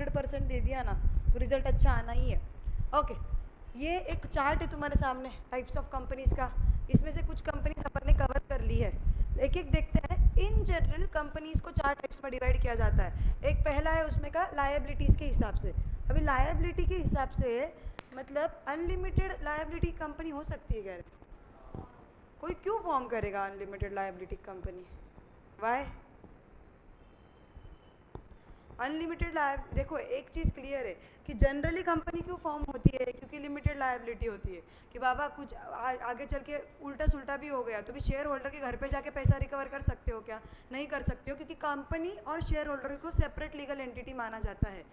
100% दे दिया ना तो रिजल्ट अच्छा आना ही है। ओके, ये एक चार्ट है तुम्हारे सामने टाइप्स ऑफ कंपनीज का। इसमें से कुछ कंपनीज अपन ने कवर कर ली है, एक एक देखते हैं। इन जनरल कंपनीज को 4 टाइप्स में डिवाइड किया जाता है। एक पहला है उसमें का लायबिलिटीज़ के हिसाब से। अभी लायबिलिटी के हिसाब से मतलब अनलिमिटेड लायबिलिटी कंपनी हो सकती है क्या? कोई क्यों फॉर्म करेगा unlimited liability company? Why unlimited लायब, देखो एक चीज़ क्लियर है कि जनरली कंपनी क्यों फॉर्म होती है, क्योंकि लिमिटेड लायबिलिटी होती है कि बाबा कुछ आगे चल के उल्टा सुल्टा भी हो गया तो भी शेयर होल्डर के घर पे जाके पैसा रिकवर कर सकते हो क्या? नहीं कर सकते हो, क्योंकि कंपनी और शेयर होल्डर को सेपरेट लीगल एंटिटी माना जाता है।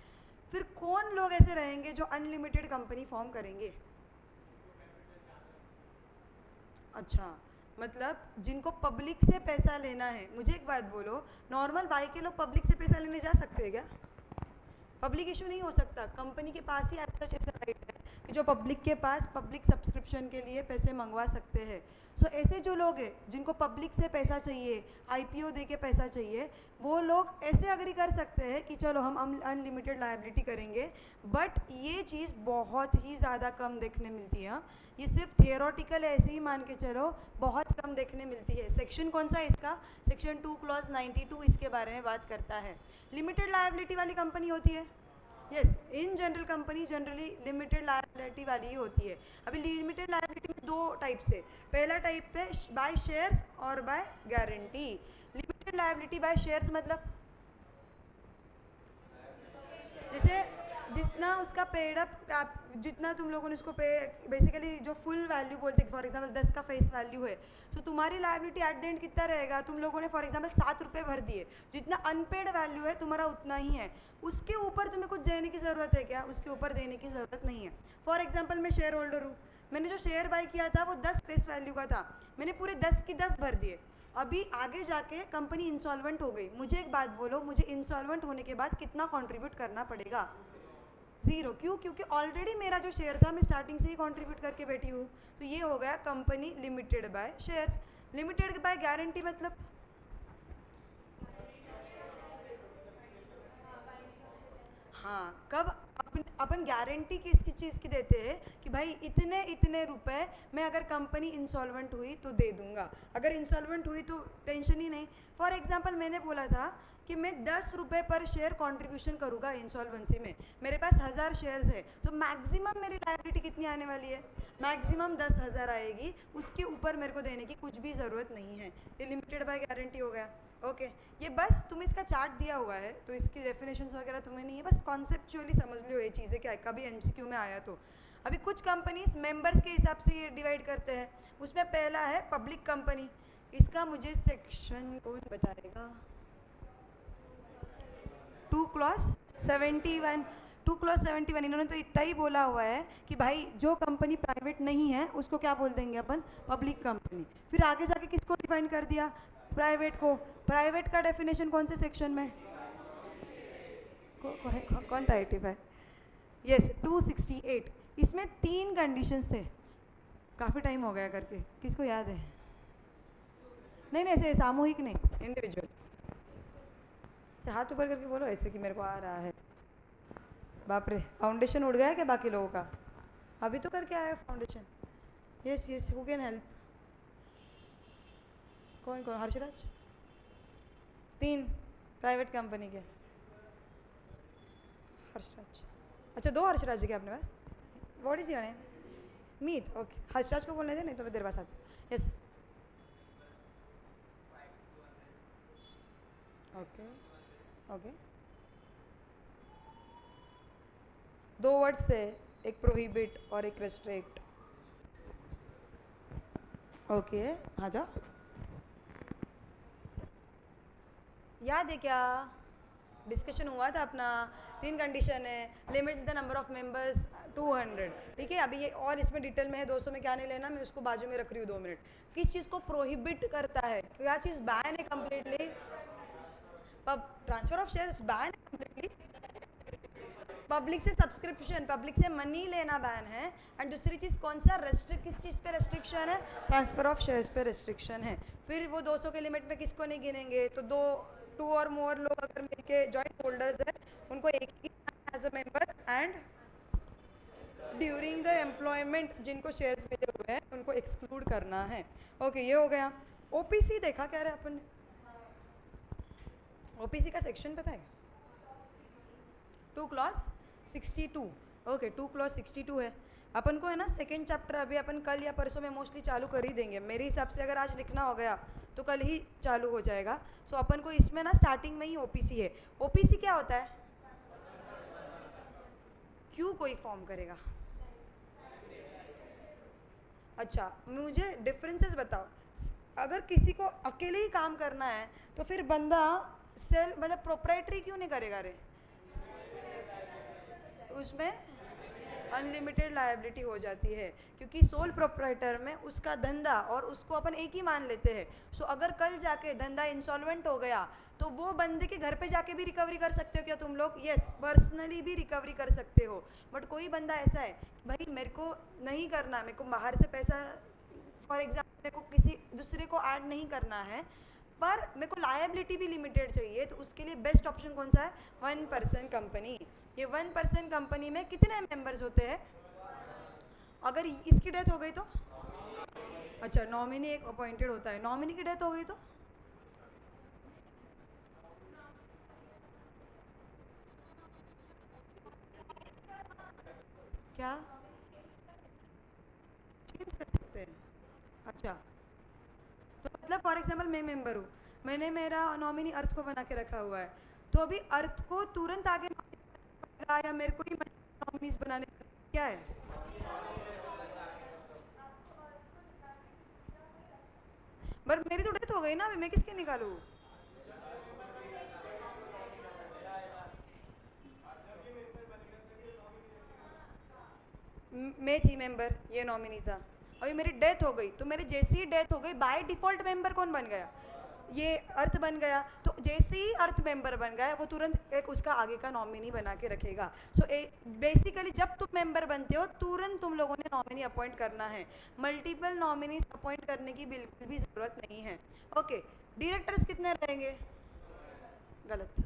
फिर कौन लोग ऐसे रहेंगे जो अनलिमिटेड कंपनी फॉर्म करेंगे? अच्छा, मतलब जिनको पब्लिक से पैसा लेना है। मुझे एक बात बोलो, नॉर्मल बाई के लोग पब्लिक से पैसा लेने जा सकते हैं क्या? पब्लिक इशू नहीं हो सकता, कंपनी के पास ही ऐसा राइट है कि जो पब्लिक के पास पब्लिक सब्सक्रिप्शन के लिए पैसे मंगवा सकते हैं। सो ऐसे जो लोग हैं जिनको पब्लिक से पैसा चाहिए, आईपीओ दे के पैसा चाहिए, वो लोग ऐसे अग्री कर सकते हैं कि चलो हम अनलिमिटेड लायबिलिटी करेंगे। बट ये चीज़ बहुत ही ज़्यादा कम देखने मिलती है। ये सिर्फ थियोरेटिकल है, ऐसे ही मान के चलो, बहुत कम देखने मिलती है। सेक्शन कौन सा है इसका? सेक्शन 2 क्लॉज 92 इसके बारे में बात करता है। लिमिटेड लायबिलिटी वाली कंपनी होती है, yes, in general company generally limited liability वाली ही होती है। अभी लिमिटेड लायबिलिटी में 2 टाइप्स है। पहला टाइप है बाय शेयर्स और by guarantee. Limited liability by shares मतलब जैसे जितना उसका पेड अप, जितना तुम लोगों ने उसको पे, बेसिकली जो फुल वैल्यू बोलते हैं, फॉर एग्जांपल 10 का फेस वैल्यू है, तो तुम्हारी लायबिलिटी एट द एंड कितना रहेगा? तुम लोगों ने फॉर एग्जांपल 7 रुपये भर दिए, जितना अनपेड वैल्यू है तुम्हारा उतना ही है। उसके ऊपर तुम्हें कुछ देने की ज़रूरत है क्या? उसके ऊपर देने की ज़रूरत नहीं है। फॉर एग्जाम्पल मैं शेयर होल्डर हूँ, मैंने जो शेयर बाई किया था वो 10 फेस वैल्यू का था, मैंने पूरे 10 की 10 भर दिए। अभी आगे जाके कंपनी इंसॉल्वेंट हो गई, मुझे एक बात बोलो, मुझे इंसॉल्वेंट होने के बाद कितना कंट्रीब्यूट करना पड़ेगा? 0। क्यों? क्योंकि ऑलरेडी मेरा जो शेयर था मैं स्टार्टिंग से ही कंट्रीब्यूट करके बैठी हूँ। तो ये हो गया company limited by shares. Limited by guarantee मतलब हाँ, कब अपन गारंटी किसकी चीज़ की देते हैं कि भाई इतने इतने रुपए मैं अगर कंपनी इंसॉल्वेंट हुई तो दे दूंगा, अगर इंसॉल्वेंट हुई तो टेंशन ही नहीं। फॉर एग्जांपल मैंने बोला था कि मैं 10 रुपये पर शेयर कंट्रीब्यूशन करूँगा इंसॉल्वेंसी में, मेरे पास 1000 शेयर्स है, तो मैक्सिमम मेरी लायबिलिटी कितनी आने वाली है? मैक्सिमम 10,000 आएगी, उसके ऊपर मेरे को देने की कुछ भी ज़रूरत नहीं है। ये लिमिटेड बाय गारंटी हो गया। ओके, ये बस तुम्हें इसका चार्ट दिया हुआ है तो इसकी डेफिनेशंस वगैरह तुम्हें नहीं है, बस कॉन्सेप्चुअली समझ लो ये चीज़ें क्या, कभी एमसीक्यू में आया तो। अभी कुछ कंपनीज मेंबर्स के हिसाब से ये डिवाइड करते हैं। उसमें पहला है पब्लिक कंपनी, इसका मुझे सेक्शन कौन बताएगा? 2 क्लॉज 71, 2 क्लॉज 71 इन्होंने तो इतना ही बोला हुआ है कि भाई जो कंपनी प्राइवेट नहीं है उसको क्या बोल देंगे अपन? Public company. फिर आगे जाके किसको डिफाइन कर दिया? प्राइवेट को। प्राइवेट का डेफिनेशन कौन से सेक्शन में? कौन था? 85, यस 268। इसमें 3 कंडीशंस थे, काफ़ी टाइम हो गया करके, किसको याद है? नहीं नहीं, ऐसे सामूहिक नहीं, इंडिविजुअल। हाथ ऊपर करके बोलो ऐसे कि मेरे को आ रहा है। बाप रे, फाउंडेशन उड़ गया क्या बाकी लोगों का? अभी तो करके आया foundation. Yes yes, who can help? कौन कौन? हर्षराज? 3 प्राइवेट कंपनी के हर्षराज। अच्छा, 2 हर्षराज है क्या अपने पास? What is your name? Meet, okay. Harshraj को बोलने थे, नहीं तो मैं तेरे पास आती। Yes, okay okay. 2 वर्ड्स थे, एक प्रोहिबिट और एक रेस्ट्रिक्ट। ओके, आ जाओ। याद है क्या? डिस्कशन हुआ था अपना। 3 कंडीशन है, limits the number of members 200, ठीक है। अभी ये और इसमें डिटेल में है, 200 में क्या नहीं लेना, मैं उसको बाजू में रख रही हूँ 2 मिनट। किस चीज़ को प्रोहिबिट करता है? क्या चीज़ बैन है completely? Transfer of shares ban है कम्प्लीटली। पब्लिक से सब्सक्रिप्शन, पब्लिक से मनी लेना बैन है। एंड दूसरी चीज़ कौन सा? रेस्ट्रिक्ट, किस चीज़ पे रेस्ट्रिक्शन है? ट्रांसफर ऑफ शेयर्स पे रेस्ट्रिक्शन है। फिर वो 200 के लिमिट में किसको नहीं गिनेंगे? तो 2 और मोर लोग अगर मिलके जॉइंट होल्डर्स है, उनको एक ही a member and during the employment जिनको शेयर्स मिले हुए हैं उनको एक्सक्लूड करना है। ओके ये हो गया। ओपीसी देखा क्या रहे अपन ने? ओपीसी का सेक्शन पता है? 2 क्लॉज 62। ओके 2 क्लॉज 62 है। अपन को है ना सेकेंड चैप्टर अभी अपन कल या परसों में मोस्टली चालू कर ही देंगे। मेरे हिसाब से अगर आज लिखना हो गया तो कल ही चालू हो जाएगा। सो अपन को इसमें ना स्टार्टिंग में ही ओपीसी है। ओपीसी क्या होता है? क्यों कोई फॉर्म करेगा? अच्छा मुझे डिफरेंसेस बताओ। अगर किसी को अकेले ही काम करना है तो फिर बंदा सेल मतलब प्रोप्राइटरी क्यों नहीं करेगा रे? उसमें अनलिमिटेड लायबिलिटी हो जाती है क्योंकि सोल प्रोप्राइटर में उसका धंधा और उसको अपन एक ही मान लेते हैं। सो अगर कल जाके धंधा इंसॉल्वेंट हो गया तो वो बंदे के घर पे जाके भी रिकवरी कर सकते हो क्या तुम लोग? यस पर्सनली भी रिकवरी कर सकते हो। बट कोई बंदा ऐसा है भाई मेरे को नहीं करना, मेरे को बाहर से पैसा फॉर एग्जाम्पल मेरे को किसी दूसरे को ऐड नहीं करना है पर मेरे को लायबिलिटी भी लिमिटेड चाहिए, तो उसके लिए बेस्ट ऑप्शन कौन सा है? 1 पर्सन कंपनी। ये 1 पर्सन कंपनी में कितने मेंबर्स होते हैं? अगर इसकी डेथ हो गई तो अच्छा नॉमिनी एक अपॉइंटेड होता है। नॉमिनी की डेथ हो गई तो क्या चेंज कर सकते हैं? अच्छा तो मतलब फॉर एग्जांपल मैं मेंबर हूँ, मैंने मेरा नॉमिनी अर्थ को बना के रखा हुआ है, तो अभी अर्थ को तुरंत आगे या मेरे को ही नॉमिनीज बनाने क्या है? पर मेरी तो डेथ हो गई ना, अभी मैं किसके निकालूँ? मैं थी मेंबर, ये नॉमिनी था, अभी मेरी डेथ हो गई तो मेरी जैसी ही डेथ हो गई बाय डिफॉल्ट मेंबर कौन बन गया? ये अर्थ बन गया। तो जैसे ही अर्थ मेंबर बन गया वो तुरंत एक उसका आगे का नॉमिनी बना के रखेगा। सो बेसिकली जब तुम मेंबर बनते हो तुरंत तुम लोगों ने नॉमिनी अपॉइंट करना है। मल्टीपल नॉमिनीज अपॉइंट करने की बिल्कुल भी ज़रूरत नहीं है। ओके डायरेक्टर्स कितने रहेंगे? गलत।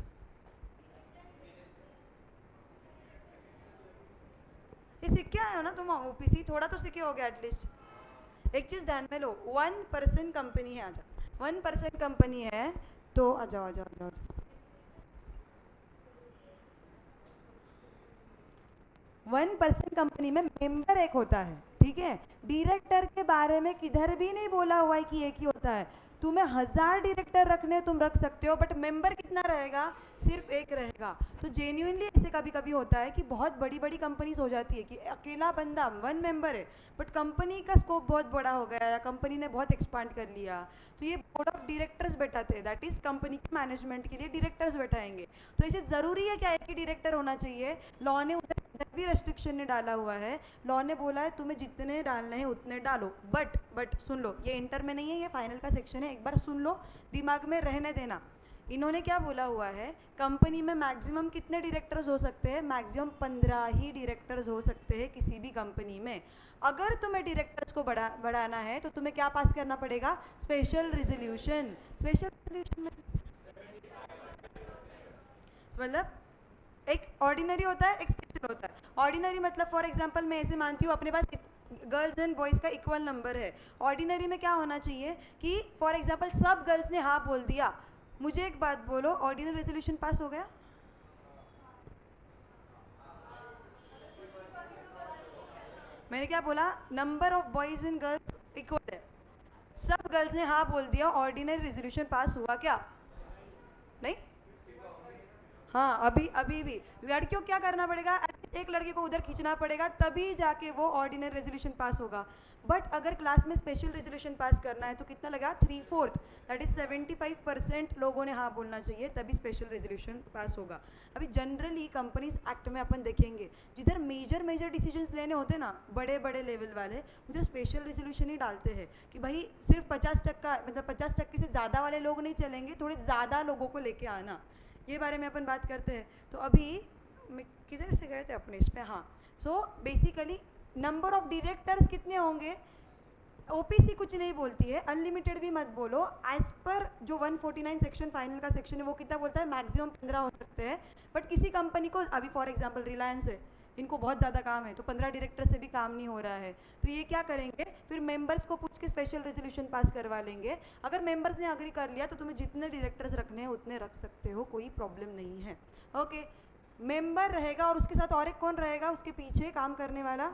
ये सीख के आए हो ना तुम ओपीसी, थोड़ा तो सीखे हो गया एटलीस्ट। एक चीज़ ध्यान में लो, 1 पर्सन कंपनी है। आजा 1 पर्सन कंपनी है तो आ जाओ आ जाओ आ जाओ। 1 पर्सन कंपनी में मेंबर एक होता है, ठीक है? डायरेक्टर के बारे में किधर भी नहीं बोला हुआ है कि एक ही होता है। तुम्हें 1000 डायरेक्टर रखने तुम रख सकते हो बट मेंबर कितना रहेगा? सिर्फ एक रहेगा। तो जेन्युइनली ऐसे कभी कभी होता है कि बहुत बड़ी बड़ी कंपनीज हो जाती है कि अकेला बंदा 1 मेंबर है बट कंपनी का स्कोप बहुत बड़ा हो गया या कंपनी ने बहुत एक्सपांड कर लिया, तो ये बोर्ड ऑफ डायरेक्टर्स बैठाते हैं, दैट इज कंपनी के मैनेजमेंट के लिए डायरेक्टर्स बैठाएंगे। तो इसे ज़रूरी है क्या एक ही डायरेक्टर होना चाहिए? लॉ ने उधर भी रेस्ट्रिक्शन ने डाला हुआ है। लॉ ने बोला है तुम्हें जितने डालने हैं उतने डालो, बट सुन लो, ये इंटर में नहीं है, ये फाइनल का सेक्शन है, एक बार सुन लो, दिमाग में रहने देना। इन्होंने क्या बोला हुआ है, कंपनी में मैक्सिमम कितने डायरेक्टर्स हो सकते हैं? मैक्सिमम 15 ही डायरेक्टर्स हो सकते हैं किसी भी कंपनी में। अगर तुम्हें डायरेक्टर्स को बढ़ाना है तो तुम्हें क्या पास करना पड़ेगा? Special resolution. स्पेशल रिजोल्यूशन में मतलब एक ऑर्डिनरी होता है एक स्पेशल होता है। ऑर्डिनरी मतलब फॉर एग्जांपल मैं ऐसे मानती हूँ अपने पास गर्ल्स एंड बॉयज़ का इक्वल नंबर है। ऑर्डिनरी में क्या होना चाहिए कि फॉर एग्जांपल सब गर्ल्स ने हाँ बोल दिया। मुझे एक बात बोलो, ऑर्डिनरी रेजोल्यूशन पास हो गया? मैंने क्या बोला? Number of boys and girls equal है, सब गर्ल्स ने हाँ बोल दिया, ऑर्डिनरी रेजोल्यूशन पास हुआ क्या? नहीं। हाँ अभी भी लड़कियों को क्या करना पड़ेगा? एक लड़के को उधर खींचना पड़ेगा तभी जाके वो ऑर्डिनरी रेजोल्यूशन पास होगा। बट अगर क्लास में स्पेशल रेजोल्यूशन पास करना है तो कितना लगा? 3/4 दैट इज 75% लोगों ने हाँ बोलना चाहिए तभी स्पेशल रेजोल्यूशन पास होगा। अभी जनरली कंपनीज एक्ट में अपन देखेंगे जिधर मेजर डिसीजंस लेने होते हैं ना बड़े बड़े लेवल वाले, उधर स्पेशल रेजोल्यूशन ही डालते हैं कि भाई सिर्फ 50% मतलब 50% से ज़्यादा वाले लोग नहीं चलेंगे, थोड़े ज़्यादा लोगों को लेके आना। ये बारे में अपन बात करते हैं। तो अभी मैं किधर से गए थे अपने इस पे? हाँ, so basically number of directors कितने होंगे? ओपीसी कुछ नहीं बोलती है, अनलिमिटेड भी मत बोलो। एज पर जो 149 सेक्शन फाइनल का सेक्शन है वो कितना बोलता है, मैक्सिमम 15 हो सकते हैं। बट किसी कंपनी को अभी फॉर एग्जांपल रिलायंस है, इनको बहुत ज़्यादा काम है तो 15 डायरेक्टर से भी काम नहीं हो रहा है, तो ये क्या करेंगे फिर मेंबर्स को पूछ के स्पेशल रेजोल्यूशन पास करवा लेंगे। अगर मेंबर्स ने अग्री कर लिया तो तुम्हें जितने डायरेक्टर्स रखने हैं उतने रख सकते हो, कोई प्रॉब्लम नहीं है। ओके, मेंबर रहेगा और उसके साथ और एक कौन रहेगा उसके पीछे काम करने वाला।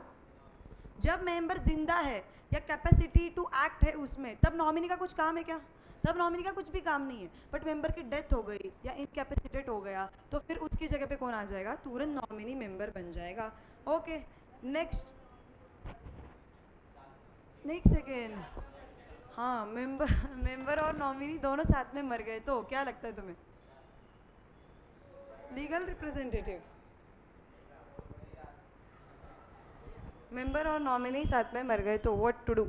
जब मेंबर जिंदा है या कैपेसिटी टू एक्ट है उसमें, तब नॉमिनी का कुछ काम है क्या? तब नॉमिनी का कुछ भी काम नहीं है। बट मेंबर की डेथ हो गई या इनकैपेसिटेट हो गया तो फिर उसकी जगह पे कौन आ जाएगा, तुरंत नॉमिनी मेंबर बन जाएगा। Okay next, next second. हाँ, मेंबर और नॉमिनी दोनों साथ में मर गए तो क्या लगता है तुम्हें? लीगल रिप्रेजेंटेटिव, मेंबर और नॉमिनी साथ में मर गए तो व्हाट टू डू?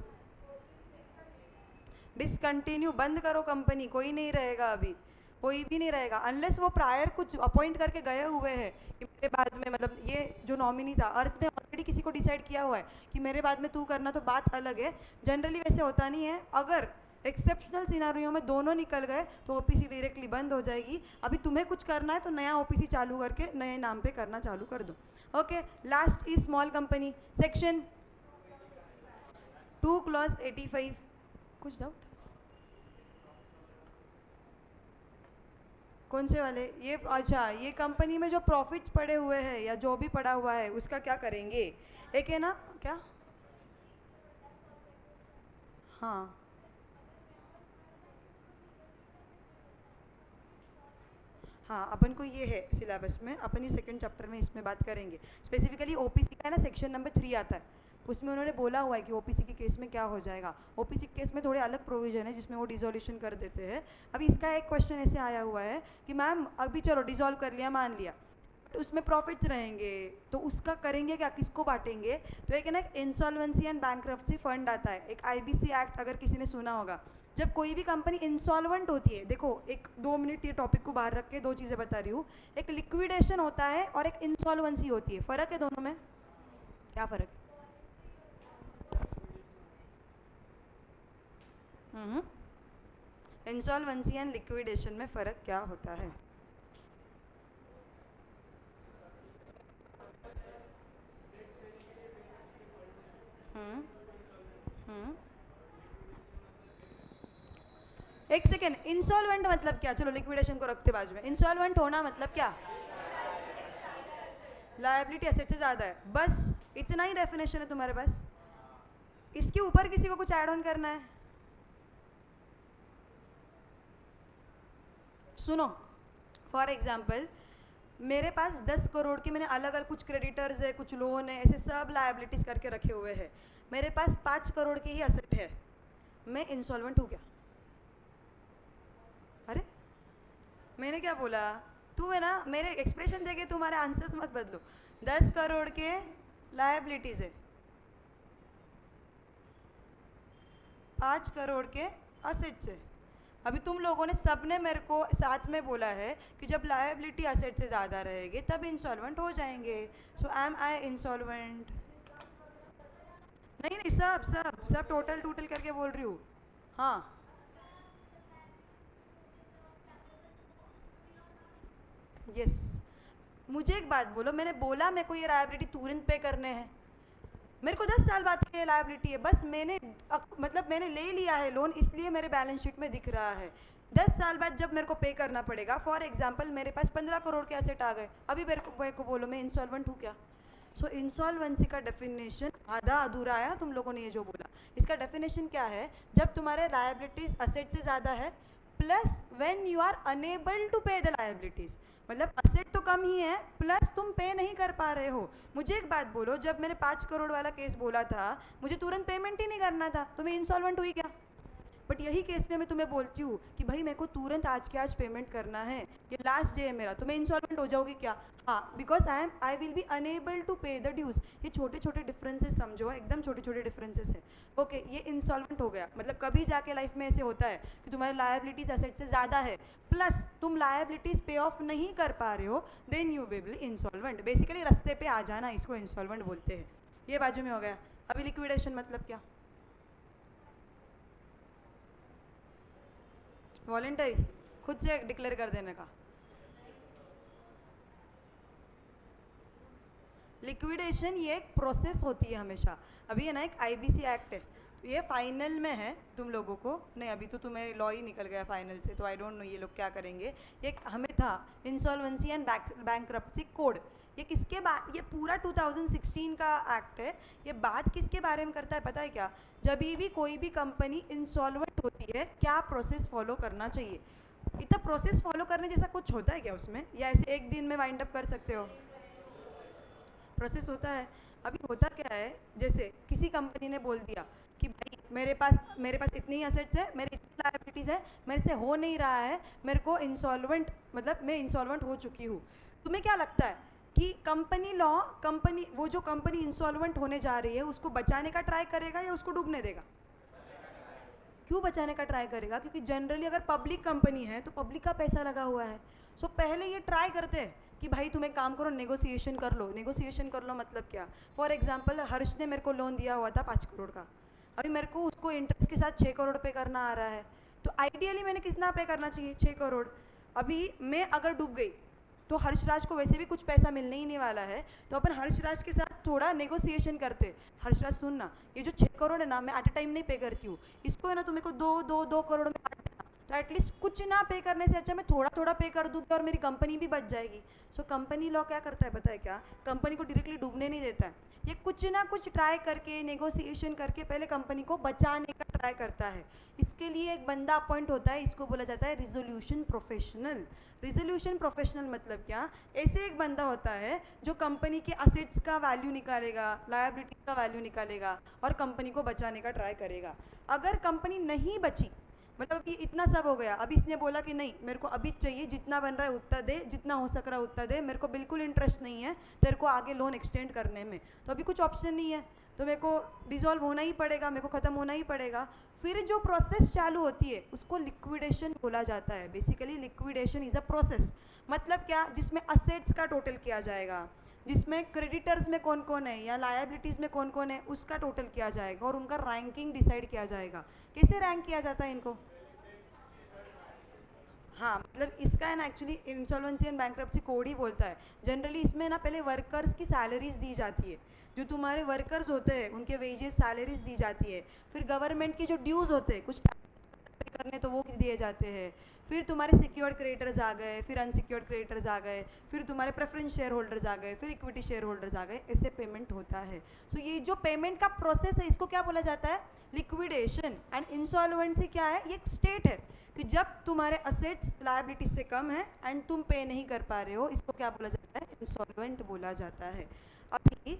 डिसकंटिन्यू, बंद करो कंपनी, कोई नहीं रहेगा अभी, कोई भी नहीं रहेगा अनलेस वो प्रायर कुछ अपॉइंट करके गए हुए हैं कि मेरे बाद में, मतलब ये जो नॉमिनी था अर्थ ने ऑलरेडी किसी को डिसाइड किया हुआ है कि मेरे बाद में तू करना, तो बात अलग है। जनरली वैसे होता नहीं है, अगर एक्सेप्शनल सिनारियों में दोनों निकल गए तो ओपीसी डायरेक्टली बंद हो जाएगी। अभी तुम्हें कुछ करना है तो नया ओपीसी चालू करके नए नाम पे करना चालू कर दो। Okay, last is small company, section 2 clause 85। कुछ डाउट? कौन से वाले? ये अच्छा, ये कंपनी में जो प्रॉफिट्स पड़े हुए हैं या जो भी पड़ा हुआ है उसका क्या करेंगे? एक है ना क्या, हाँ हाँ, अपन को ये है सिलेबस में, अपन ही सेकंड चैप्टर में इसमें बात करेंगे। स्पेसिफिकली ओपीसी का है ना, सेक्शन नंबर 3 आता है, उसमें उन्होंने बोला हुआ है कि ओपीसी के केस में क्या हो जाएगा। ओपीसी के केस में थोड़े अलग प्रोविजन है जिसमें वो डिसोल्यूशन कर देते हैं। अभी इसका एक क्वेश्चन ऐसे आया हुआ है कि मैम अभी चलो डिसॉल्व कर लिया, मान लिया, तो उसमें प्रॉफिट्स रहेंगे तो उसका करेंगे क्या, किसको बांटेंगे? तो एक है ना इंसॉल्वेंसी एंड बैंकरप्सी फंड आता है, एक आईबीसी एक्ट, अगर किसी ने सुना होगा। जब कोई भी कंपनी इंसॉल्वेंट होती है, देखो एक 2 मिनट ये टॉपिक को बाहर रख के 2 चीज़ें बता रही हूँ, एक लिक्विडेशन होता है और एक इंसॉल्वेंसी होती है, फ़र्क है दोनों में? क्या फ़र्क है? इंसॉल्वेंसी एंड लिक्विडेशन में फ़र्क क्या होता है? एक सेकेंड, इंसॉल्वेंट मतलब क्या? चलो लिक्विडेशन को रखते बाजू में, इंसॉल्वेंट होना मतलब क्या? लायबिलिटी एसेट से ज़्यादा है, बस इतना ही डेफिनेशन है तुम्हारे पास। इसके ऊपर किसी को कुछ ऐड ऑन करना है? सुनो, फॉर एग्जाम्पल मेरे पास 10 करोड़ के, मैंने अलग अलग कुछ क्रेडिटर्स है, कुछ लोन है, ऐसे सब लायबिलिटीज़ करके रखे हुए हैं। मेरे पास 5 करोड़ की ही असेट है, मैं इंसॉल्वेंट हूँ क्या? अरे मैंने क्या बोला? तू है ना, मेरे एक्सप्रेशन देके तुम्हारे आंसर्स मत बदलो। 10 करोड़ के लायबिलिटीज़ है, 5 करोड़ के असेट्स है। अभी तुम लोगों ने सबने मेरे को साथ में बोला है कि जब लायबिलिटी असेट से ज़्यादा रहेगी तब इंसॉल्वेंट हो जाएंगे। सो एम आई इंसॉल्वेंट? नहीं नहीं, सब सब सब टोटल टोटल करके बोल रही हूँ। हाँ यस, मुझे एक बात बोलो, मैंने बोला मेरे को ये लायबिलिटी तुरंत पे करने हैं? मेरे को 10 साल बाद की लायबिलिटी है, बस मैंने मतलब मैंने ले लिया है लोन, इसलिए मेरे बैलेंस शीट में दिख रहा है। 10 साल बाद जब मेरे को पे करना पड़ेगा, फॉर एग्जांपल मेरे पास 15 करोड़ के एसेट आ गए, अभी मेरे को बोलो मैं इंसॉल्वेंट हूँ क्या? सो इंसॉल्वेंसी का डेफिनेशन आधा अधूरा आया तुम लोगों ने ये जो बोला। इसका डेफिनेशन क्या है? जब तुम्हारे लायबिलिटीज़ असेट से ज़्यादा है plus when you are unable to pay the liabilities, मतलब असेट तो कम ही है प्लस तुम पे नहीं कर पा रहे हो। मुझे एक बात बोलो, जब मैंने 5 करोड़ वाला केस बोला था मुझे तुरंत पेमेंट ही नहीं करना था, तो मैं इंसॉल्वेंट हुई क्या? बट यही केस में मैं तुम्हें बोलती हूँ कि भाई मेरे को तुरंत आज के आज पेमेंट करना है, ये लास्ट डे है मेरा, तो मैं इंसॉल्वेंट हो जाओगी क्या? हाँ, because I will be unable to pay the dues. ये छोटे छोटे डिफरेंसेस समझो, एकदम छोटे छोटे डिफरेंसेस है। ओके, ये इंसॉल्वेंट हो गया, मतलब कभी जाके लाइफ में ऐसे होता है कि तुम्हारी लायबिलिटीज एसेट से ज़्यादा है प्लस तुम लायबिलिटीज पे ऑफ नहीं कर पा रहे हो, then you will be insolvent. Basically रास्ते पे आ जाना, इसको इंसॉल्वेंट बोलते हैं। ये बाजू में हो गया। अभी लिक्विडेशन मतलब क्या? वॉलेंटरी, खुद से डिक्लेयर कर देने का। लिक्विडेशन ये एक प्रोसेस होती है हमेशा। अभी है ना एक आईबीसी एक्ट है, तो ये फाइनल में है तुम लोगों को, नहीं अभी तो तुम्हें लॉ ही निकल गया फाइनल से, तो आई डोंट नो ये लोग क्या करेंगे। ये हमें था इंसॉल्वेंसी एंड बैंकरप्सी कोड, ये किसके बाद, ये पूरा 2016 का एक्ट है। ये बात किसके बारे में करता है पता है क्या? जब भी कोई भी कंपनी इंसॉल्वेंट होती है क्या प्रोसेस फॉलो करना चाहिए। इतना प्रोसेस फॉलो करने जैसा कुछ होता है क्या उसमें, या ऐसे एक दिन में वाइंड अप कर सकते हो? प्रोसेस होता है। अभी होता क्या है, जैसे किसी कंपनी ने बोल दिया कि भाई मेरे पास इतनी असेट्स है, मेरी इतनी लायबिलिटीज़ है, मेरे से हो नहीं रहा है, मेरे को इंसॉल्वेंट, मतलब मैं इंसॉल्वेंट हो चुकी हूँ। तुम्हें क्या लगता है कि कंपनी लॉ, वो जो कंपनी इंसॉल्वेंट होने जा रही है उसको बचाने का ट्राई करेगा या उसको डूबने देगा? क्यों बचाने का ट्राई करेगा? क्योंकि जनरली अगर पब्लिक कंपनी है तो पब्लिक का पैसा लगा हुआ है। सो पहले ये ट्राई करते हैं कि भाई तुम एक काम करो, नेगोशिएशन कर लो। नेगोशिएशन कर लो मतलब क्या? फॉर एग्जांपल हर्ष ने मेरे को लोन दिया हुआ था 5 करोड़ का, अभी मेरे को उसको इंटरेस्ट के साथ 6 करोड़ पे करना आ रहा है, तो आइडियली मैंने कितना पे करना चाहिए? 6 करोड़। अभी मैं अगर डूब गई तो हर्षराज को वैसे भी कुछ पैसा मिलने ही नहीं वाला है, तो अपन हर्षराज के साथ थोड़ा नेगोशिएशन करते। हर्षराज सुनना, ये जो 6 करोड़ है ना मैं एट अ टाइम नहीं पे करती हूँ, इसको है ना तुम्हें को 2 करोड़ में बांट देना, तो एटलीस्ट कुछ ना पे करने से अच्छा मैं थोड़ा थोड़ा पे कर दूँगी और मेरी कंपनी भी बच जाएगी। सो कंपनी लॉ क्या करता है पता है क्या? कंपनी को डायरेक्टली डूबने नहीं देता है, ये कुछ ना कुछ ट्राई करके, नेगोशिएशन करके पहले कंपनी को बचाने का ट्राई करता है। इसके लिए एक बंदा अपॉइंट होता है, इसको बोला जाता है रिजोल्यूशन प्रोफेशनल। रिजोल्यूशन प्रोफेशनल मतलब क्या? ऐसे एक बंदा होता है जो कंपनी के असेट्स का वैल्यू निकालेगा, लायबिलिटी का वैल्यू निकालेगा और कंपनी को बचाने का ट्राई करेगा। अगर कंपनी नहीं बची, मतलब कि इतना सब हो गया, अभी इसने बोला कि नहीं मेरे को अभी चाहिए, जितना बन रहा है उतना दे, जितना हो सक रहा है उतना दे, मेरे को बिल्कुल इंटरेस्ट नहीं है तेरे को आगे लोन एक्सटेंड करने में, तो अभी कुछ ऑप्शन नहीं है, तो मेरे को डिसॉल्व होना ही पड़ेगा, मेरे को ख़त्म होना ही पड़ेगा। फिर जो प्रोसेस चालू होती है उसको लिक्विडेशन बोला जाता है। Basically liquidation is a process, मतलब क्या? जिसमें असेट्स का टोटल किया जाएगा, जिसमें क्रेडिटर्स में कौन कौन है या लायबिलिटीज़ में कौन कौन है उसका टोटल किया जाएगा और उनका रैंकिंग डिसाइड किया जाएगा। कैसे रैंक किया जाता है इनको? हाँ, मतलब इसका है ना actually insolvency and bankruptcy code ही बोलता है। जनरली इसमें ना पहले वर्कर्स की सैलरीज दी जाती है, जो तुम्हारे वर्कर्स होते हैं उनके वेजेस सैलरीज दी जाती है। फिर गवर्नमेंट के जो ड्यूज़ होते हैं कुछ पे करने तो वो दिए जाते हैं। फिर तुम्हारे सिक्योर्ड क्रेडिटर्स आ गए, फिर अनसिक्योर्ड क्रेडिटर्स आ गए, फिर तुम्हारे प्रेफरेंस शेयर होल्डर्स आ गए, फिर इक्विटी शेयर होल्डर्स आ गए, ऐसे पेमेंट होता है। सो ये जो पेमेंट का प्रोसेस है इसको क्या बोला जाता है? लिक्विडेशन। एंड इंसॉल्वेंसी क्या है? ये एक स्टेट है कि जब तुम्हारे असेट्स लायबिलिटीज से कम है एंड तुम पे नहीं कर पा रहे हो, इसको क्या बोला जाता है? इंसॉल्वेंट बोला जाता है। अभी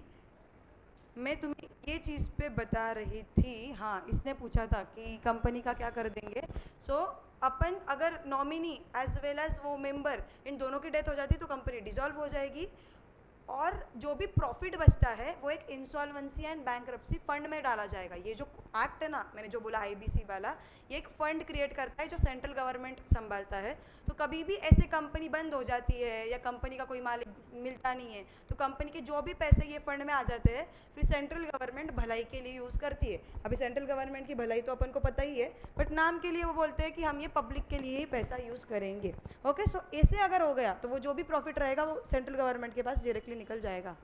मैं तुम्हें ये चीज़ पे बता रही थी, हाँ इसने पूछा था कि कंपनी का क्या कर देंगे। सो अपन अगर नॉमिनी एज वेल एज वो मेंबर इन दोनों की डेथ हो जाती है तो कंपनी डिसॉल्व हो जाएगी, और जो भी प्रॉफिट बचता है वो एक इंसॉल्वेंसी एंड बैंक्रप्सी फंड में डाला जाएगा। ये जो एक्ट है ना मैंने जो बोला आईबीसी वाला, ये एक फंड क्रिएट करता है जो सेंट्रल गवर्नमेंट संभालता है। तो कभी भी ऐसे कंपनी बंद हो जाती है या कंपनी का कोई मालिक मिलता नहीं है तो कंपनी के जो भी पैसे ये फंड में आ जाते हैं फिर सेंट्रल गवर्नमेंट भलाई के लिए यूज़ करती है। अभी सेंट्रल गवर्नमेंट की भलाई तो अपन को पता ही है, बट नाम के लिए वो बोलते हैं कि हम ये पब्लिक के लिए ही पैसा यूज़ करेंगे। ओके, सो ऐसे अगर हो गया तो वो जो भी प्रॉफिट रहेगा वो सेंट्रल गवर्नमेंट के पास डायरेक्टली निकल जाएगा।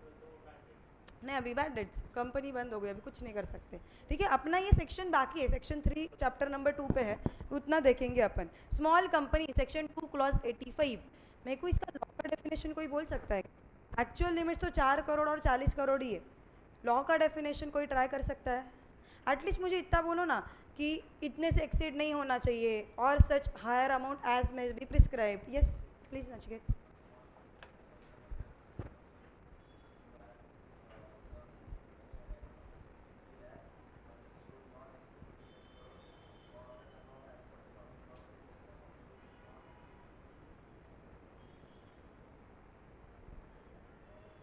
नहीं अभी बैड डेट्स, कंपनी बंद हो गई, अभी कुछ नहीं कर सकते। ठीक है, अपना ये सेक्शन बाकी है, सेक्शन 3 चैप्टर नंबर 2 पे है, उतना देखेंगे अपन। स्मॉल कंपनी सेक्शन 2 क्लॉज 85, मेरे को इसका लॉ का डेफिनेशन कोई बोल सकता है? एक्चुअल लिमिट्स तो 4 करोड़ और 40 करोड़ ही है, लॉ का डेफिनेशन कोई ट्राई कर सकता है? एटलीस्ट मुझे इतना बोलो ना कि इतने से एक्सीड नहीं होना चाहिए और such higher amount as may be prescribed. Yes please Nachiket.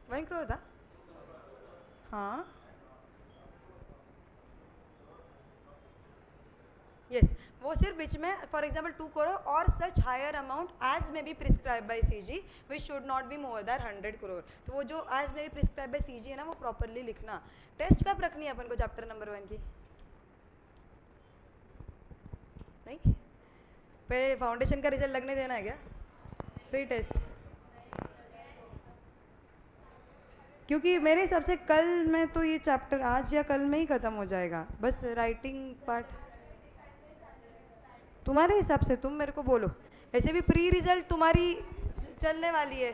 वहीं करो था। हाँ यस, वो सिर्फ विच में फॉर एग्जाम्पल 2 करोड़ और such higher amount as may be prescribe by CG which should not be more than 100 crore. तो वो जो as may be prescribe by CG है ना वो प्रॉपरली लिखना। टेस्ट कब रखनी है अपन को चैप्टर नंबर 1 की? नहीं पहले फाउंडेशन का रिजल्ट लगने देना है क्या, फिर टेस्ट? क्योंकि मेरे हिसाब से कल में तो ये चैप्टर आज या कल में ही ख़त्म हो जाएगा, बस राइटिंग पार्ट। तुम्हारे हिसाब से तुम मेरे को बोलो। ऐसे भी प्री रिजल्ट तुम्हारी चलने वाली है,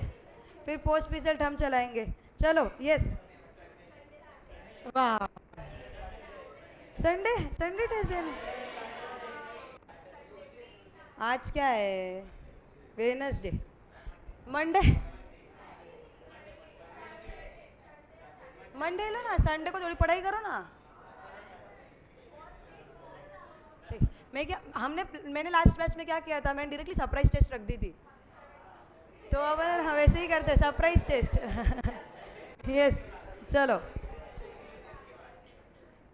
फिर पोस्ट रिजल्ट हम चलाएंगे। चलो यस, वाह, संडे संडे टेस्ट देने। आज क्या है, वेडनेसडे, मंडे, मंडे लो ना, संडे को थोड़ी पढ़ाई करो ना। ठीक, मैंने लास्ट बैच में क्या किया था, मैंने डायरेक्टली सरप्राइज टेस्ट रख दी थी, तो अब वैसे ही करते सरप्राइज टेस्ट। यस चलो,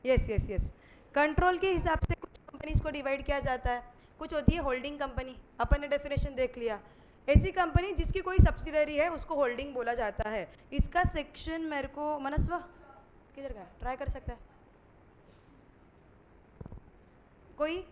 यस यस यस। कंट्रोल के हिसाब से कुछ कंपनीज को डिवाइड किया जाता है, कुछ होती है होल्डिंग कंपनी, अपन ने डेफिनेशन देख लिया। ऐसी कंपनी जिसकी कोई सब्सिडरी है उसको होल्डिंग बोला जाता है। इसका सेक्शन मेरे को मनस्वा किधर गया, ट्राई कर सकता है कोई?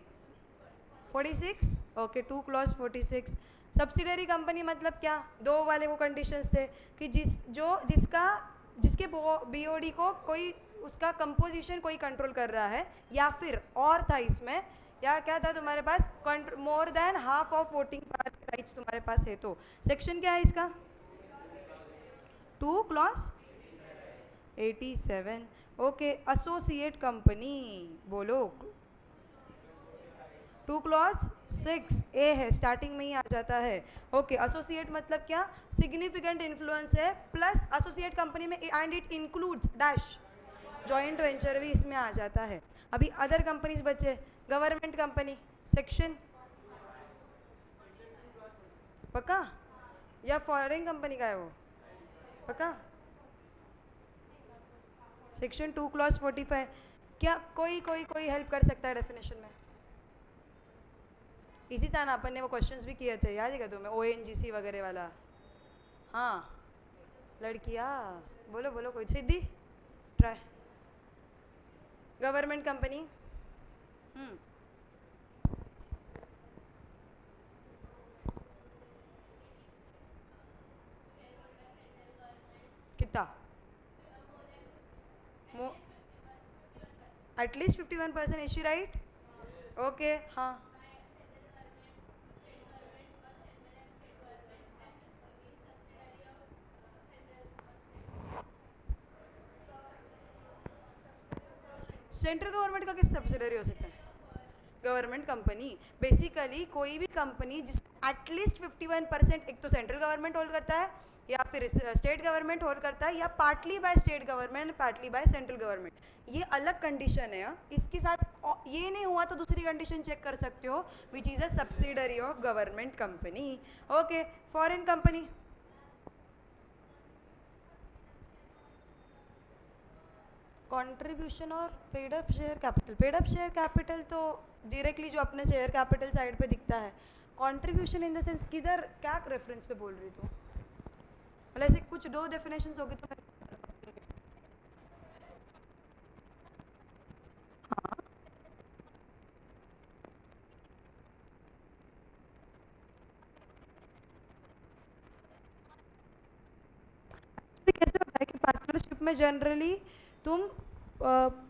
46, ओके, 2 क्लॉज 46। सब्सिडरी कंपनी मतलब क्या, दो वाले वो कंडीशंस थे कि जिसके बीओडी को कोई उसका कंपोजिशन कोई कंट्रोल कर रहा है, या फिर और था इसमें, या क्या था तुम्हारे पास, more than half of voting rights तुम्हारे पास है। तो सेक्शन क्या है इसका, 2 क्लॉज 87। ओके, एसोसिएट कंपनी बोलो, 2 क्लॉज 6 ए है, स्टार्टिंग में ही आ जाता है। ओके, एसोसिएट मतलब क्या, सिग्निफिकेंट इन्फ्लुएंस है, प्लस एसोसिएट कंपनी में and it includes dash, joint venture भी इसमें आ जाता है। अभी अदर कंपनीज बचे, गवर्नमेंट कंपनी, सेक्शन पक्का, या फॉरेन कंपनी का है वो, पक्का? Section 2 clause 45। क्या कोई कोई कोई हेल्प कर सकता है डेफिनेशन में? इसी था ना, अपन ने वो क्वेश्चंस भी किए थे, याद है क्या तुम्हें, ONGC वगैरह वाला? हाँ, लड़कियाँ बोलो बोलो, कोई सिद्धि ट्राई। गवर्नमेंट कंपनी, कितना, at least 51%, is she write? Okay, हाँ, सेंट्रल गवर्नमेंट का किस सब्सिडरी हो सकता है? गवर्नमेंट कंपनी, बेसिकली कोई भी कंपनी जिस एटलीस्ट 51%, एक तो सेंट्रल गवर्नमेंट होल्ड करता है, या फिर स्टेट गवर्नमेंट होल्ड करता है, या partly by state government, partly by central government. ये अलग कंडीशन है। इसके साथ ये नहीं हुआ तो दूसरी कंडीशन चेक कर सकते हो, which is a subsidiary of government company. Okay, foreign company, contribution और paid up share capital. Paid up share capital तो डायरेक्टली जो अपने शेयर कैपिटल साइड पे दिखता है। कंट्रीब्यूशन इन द सेंस किधर, क्या रेफरेंस पे बोल रही तू? मतलब ऐसे कुछ दो डेफिनेशंस होगी तो हाँ, तो कैसे होता है कि पार्टनरशिप में जनरली तुम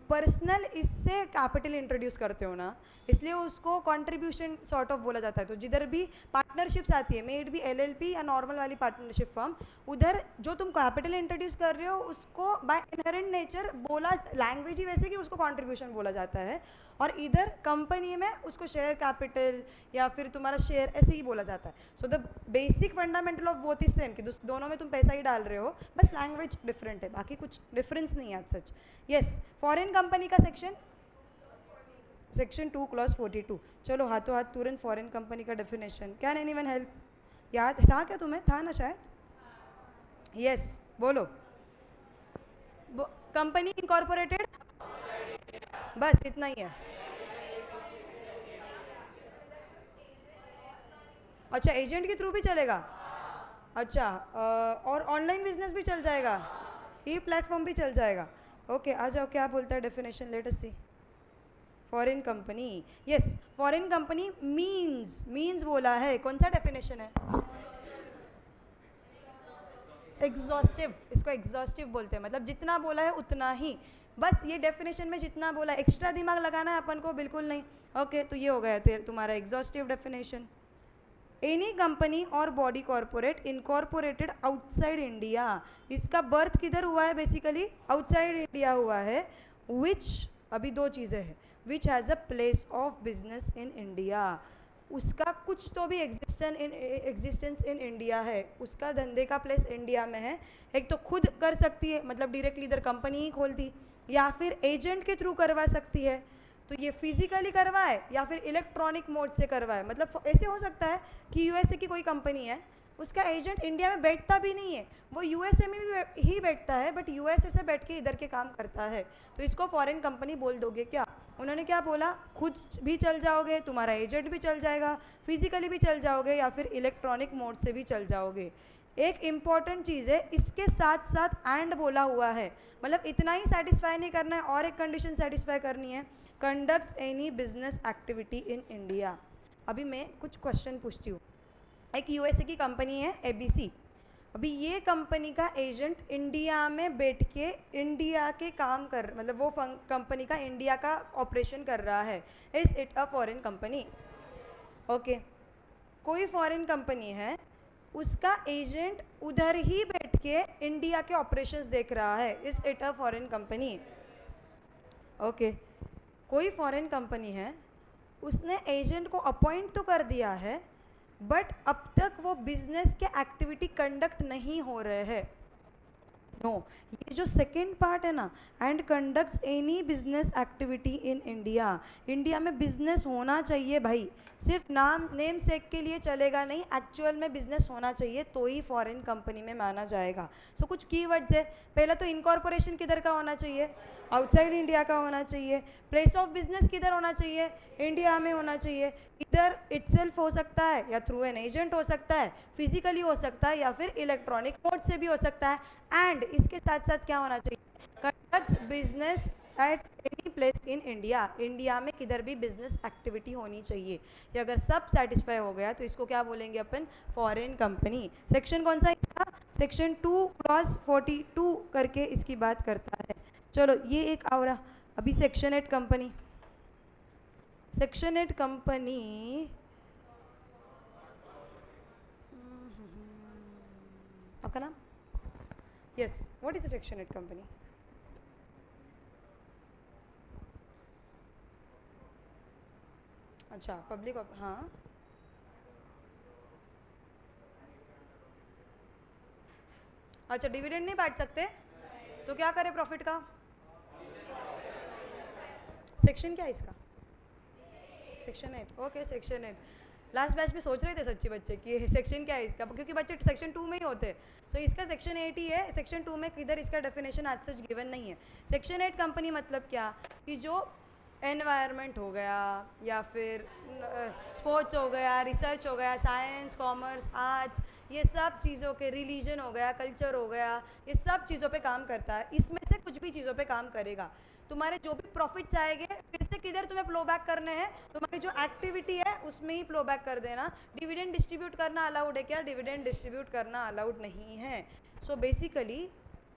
पर्सनल इससे कैपिटल इंट्रोड्यूस करते हो ना, इसलिए उसको कंट्रीब्यूशन सॉर्ट ऑफ बोला जाता है। तो जिधर भी पार्टनरशिप्स आती है, मे इट बी LLP या नॉर्मल वाली पार्टनरशिप फर्म, उधर जो तुम कैपिटल इंट्रोड्यूस कर रहे हो उसको बाय इनहेरेंट नेचर बोला, लैंग्वेज ही वैसे कि उसको कंट्रीब्यूशन बोला जाता है, और इधर कंपनी में उसको शेयर कैपिटल या फिर तुम्हारा शेयर ऐसे ही बोला जाता है। So the basic fundamental of both is same, कि दोनों में तुम पैसा ही डाल रहे हो, बस लैंग्वेज डिफरेंट है, बाकी कुछ डिफरेंस नहीं है सच। यस, फॉरेन कंपनी का सेक्शन 2 क्लॉज 42। चलो हाथों हाथ तुरंत फॉरेन कंपनी का डेफिनेशन, कैन एनीवन हेल्प? याद था क्या तुम्हें, था ना शायद? यस बोलो, कंपनी इनकॉर्पोरेटेड, बस इतना ही है। अच्छा, एजेंट के थ्रू भी चलेगा? अच्छा, और ऑनलाइन बिजनेस भी चल जाएगा, ई प्लेटफॉर्म भी चल जाएगा। ओके, आ जाओ, क्या बोलता है definition, let us see. Foreign company, yes foreign company means बोला है, कौन सा डेफिनेशन है? एग्जॉस्टिव, इसको एग्जॉस्टिव बोलते हैं, मतलब जितना बोला है उतना ही, बस ये डेफिनेशन में जितना बोला, एक्स्ट्रा दिमाग लगाना है अपन को बिल्कुल नहीं। ओके तो ये हो गया तुम्हारा एग्जॉस्टिव डेफिनेशन। एनी कंपनी और body corporate incorporated outside India, इसका बर्थ किधर हुआ है? बेसिकली आउटसाइड इंडिया हुआ है। विच, अभी दो चीज़ें हैं, which has a place of business in India, उसका कुछ तो भी एग्जिस्टेंस इन इंडिया है, उसका धंधे का प्लेस इंडिया में है। एक तो खुद कर सकती है, मतलब डायरेक्टली इधर कंपनी ही खोलती, या फिर एजेंट के थ्रू करवा सकती है। तो ये फिजिकली करवाए या फिर इलेक्ट्रॉनिक मोड से करवाए, मतलब ऐसे हो सकता है कि यूएसए की कोई कंपनी है, उसका एजेंट इंडिया में बैठता भी नहीं है, वो यूएसए में भी ही बैठता है, बट यूएसए से बैठ के इधर के काम करता है, तो इसको फॉरेन कंपनी बोल दोगे क्या? उन्होंने क्या बोला, खुद भी चल जाओगे, तुम्हारा एजेंट भी चल जाएगा, फिजिकली भी चल जाओगे या फिर इलेक्ट्रॉनिक मोड से भी चल जाओगे। एक इम्पॉर्टेंट चीज़ है, इसके साथ साथ एंड बोला हुआ है, मतलब इतना ही सेटिस्फाई नहीं करना है, और एक कंडीशन सेटिस्फाई करनी है, conducts any business activity in India. अभी मैं कुछ क्वेश्चन पूछती हूँ। एक यूएसए की कंपनी है एबीसी, अभी ये कंपनी का एजेंट इंडिया में बैठ के इंडिया के काम कर, मतलब वो कंपनी का इंडिया का ऑपरेशन कर रहा है, is it a foreign company? Okay, कोई फॉरेन कंपनी है, उसका एजेंट उधर ही बैठ के इंडिया के ऑपरेशंस देख रहा है, is it a foreign company? Okay, कोई फॉरेन कंपनी है, उसने एजेंट को अपॉइंट तो कर दिया है, बट अब तक वो बिजनेस के एक्टिविटी कंडक्ट नहीं हो रहे हैं। नो, ये जो सेकेंड पार्ट है ना, and conducts any business activity in India, India में बिजनेस होना चाहिए भाई, सिर्फ नेम सेक के लिए चलेगा नहीं, एक्चुअल में बिजनेस होना चाहिए तो ही फॉरेन कंपनी में माना जाएगा। सो कुछ कीवर्ड्स है, पहला तो इनकॉर्पोरेशन किधर का होना चाहिए? आउटसाइड इंडिया का होना चाहिए। प्लेस ऑफ बिजनेस किधर होना चाहिए? इंडिया में होना चाहिए। इधर इटसेल्फ हो सकता है या थ्रू एन एजेंट हो सकता है, फिजिकली हो सकता है या फिर इलेक्ट्रॉनिक मोड से भी हो सकता है। एंड इसके साथ साथ क्या होना चाहिए? Conducts business at any place in India, India में किधर भी बिजनेस एक्टिविटी होनी चाहिए। ये अगर सब सेटिस्फाई हो गया तो इसको क्या बोलेंगे अपन? Foreign company. सेक्शन कौन सा इसका? सेक्शन 2 क्लॉज 42 करके इसकी बात करता है। चलो ये एक और अभी सेक्शन 8 कंपनी, सेक्शन 8 कंपनी आपका नाम? Yes, what is section 8 company? अच्छा पब्लिक, हाँ अच्छा, डिविडेंड नहीं बांट सकते तो क्या करें प्रॉफिट का? सेक्शन क्या है इसका? Section 8। Okay section 8। Last batch में सोच रहे थे सच्ची बच्चे कि सेक्शन क्या है इसका, क्योंकि बच्चे सेक्शन 2 में ही होते हैं, सो इसका सेक्शन 8 ही है। सेक्शन 2 में किधर इसका डेफिनेशन आज सच गिवन नहीं है। सेक्शन 8 कंपनी मतलब क्या कि जो एनवायरनमेंट हो गया या फिर स्पोर्ट्स हो गया, रिसर्च हो गया, साइंस, कॉमर्स, आर्ट्स, ये सब चीज़ों के, रिलीजन हो गया, कल्चर हो गया, ये सब चीज़ों पे काम करता है। इसमें से कुछ भी चीज़ों पे काम करेगा। तुम्हारे जो भी प्रॉफिट्स आएंगे फिर से किधर तुम्हें फ्लो बैक करने हैं? तुम्हारी जो एक्टिविटी है उसमें ही फ्लो बैक कर देना। डिविडेंड डिस्ट्रीब्यूट करना अलाउड है क्या? डिविडेंड डिस्ट्रीब्यूट करना अलाउड नहीं है। सो बेसिकली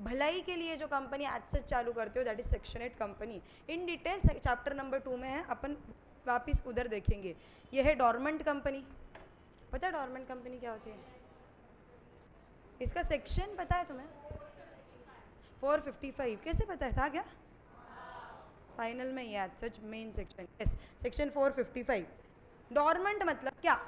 भलाई के लिए जो कंपनी आज से चालू करते हो, that is section 8 company. In detail chapter number 2 में है, अपन वापिस उधर देखेंगे। ये है डॉर्मेंट कंपनी। पता है डॉर्मेंट कंपनी क्या होती है? इसका सेक्शन पता है तुम्हें? 455। कैसे पता है, था क्या फाइनल में? याद such main section, yes section 455। Dormant मतलब क्या?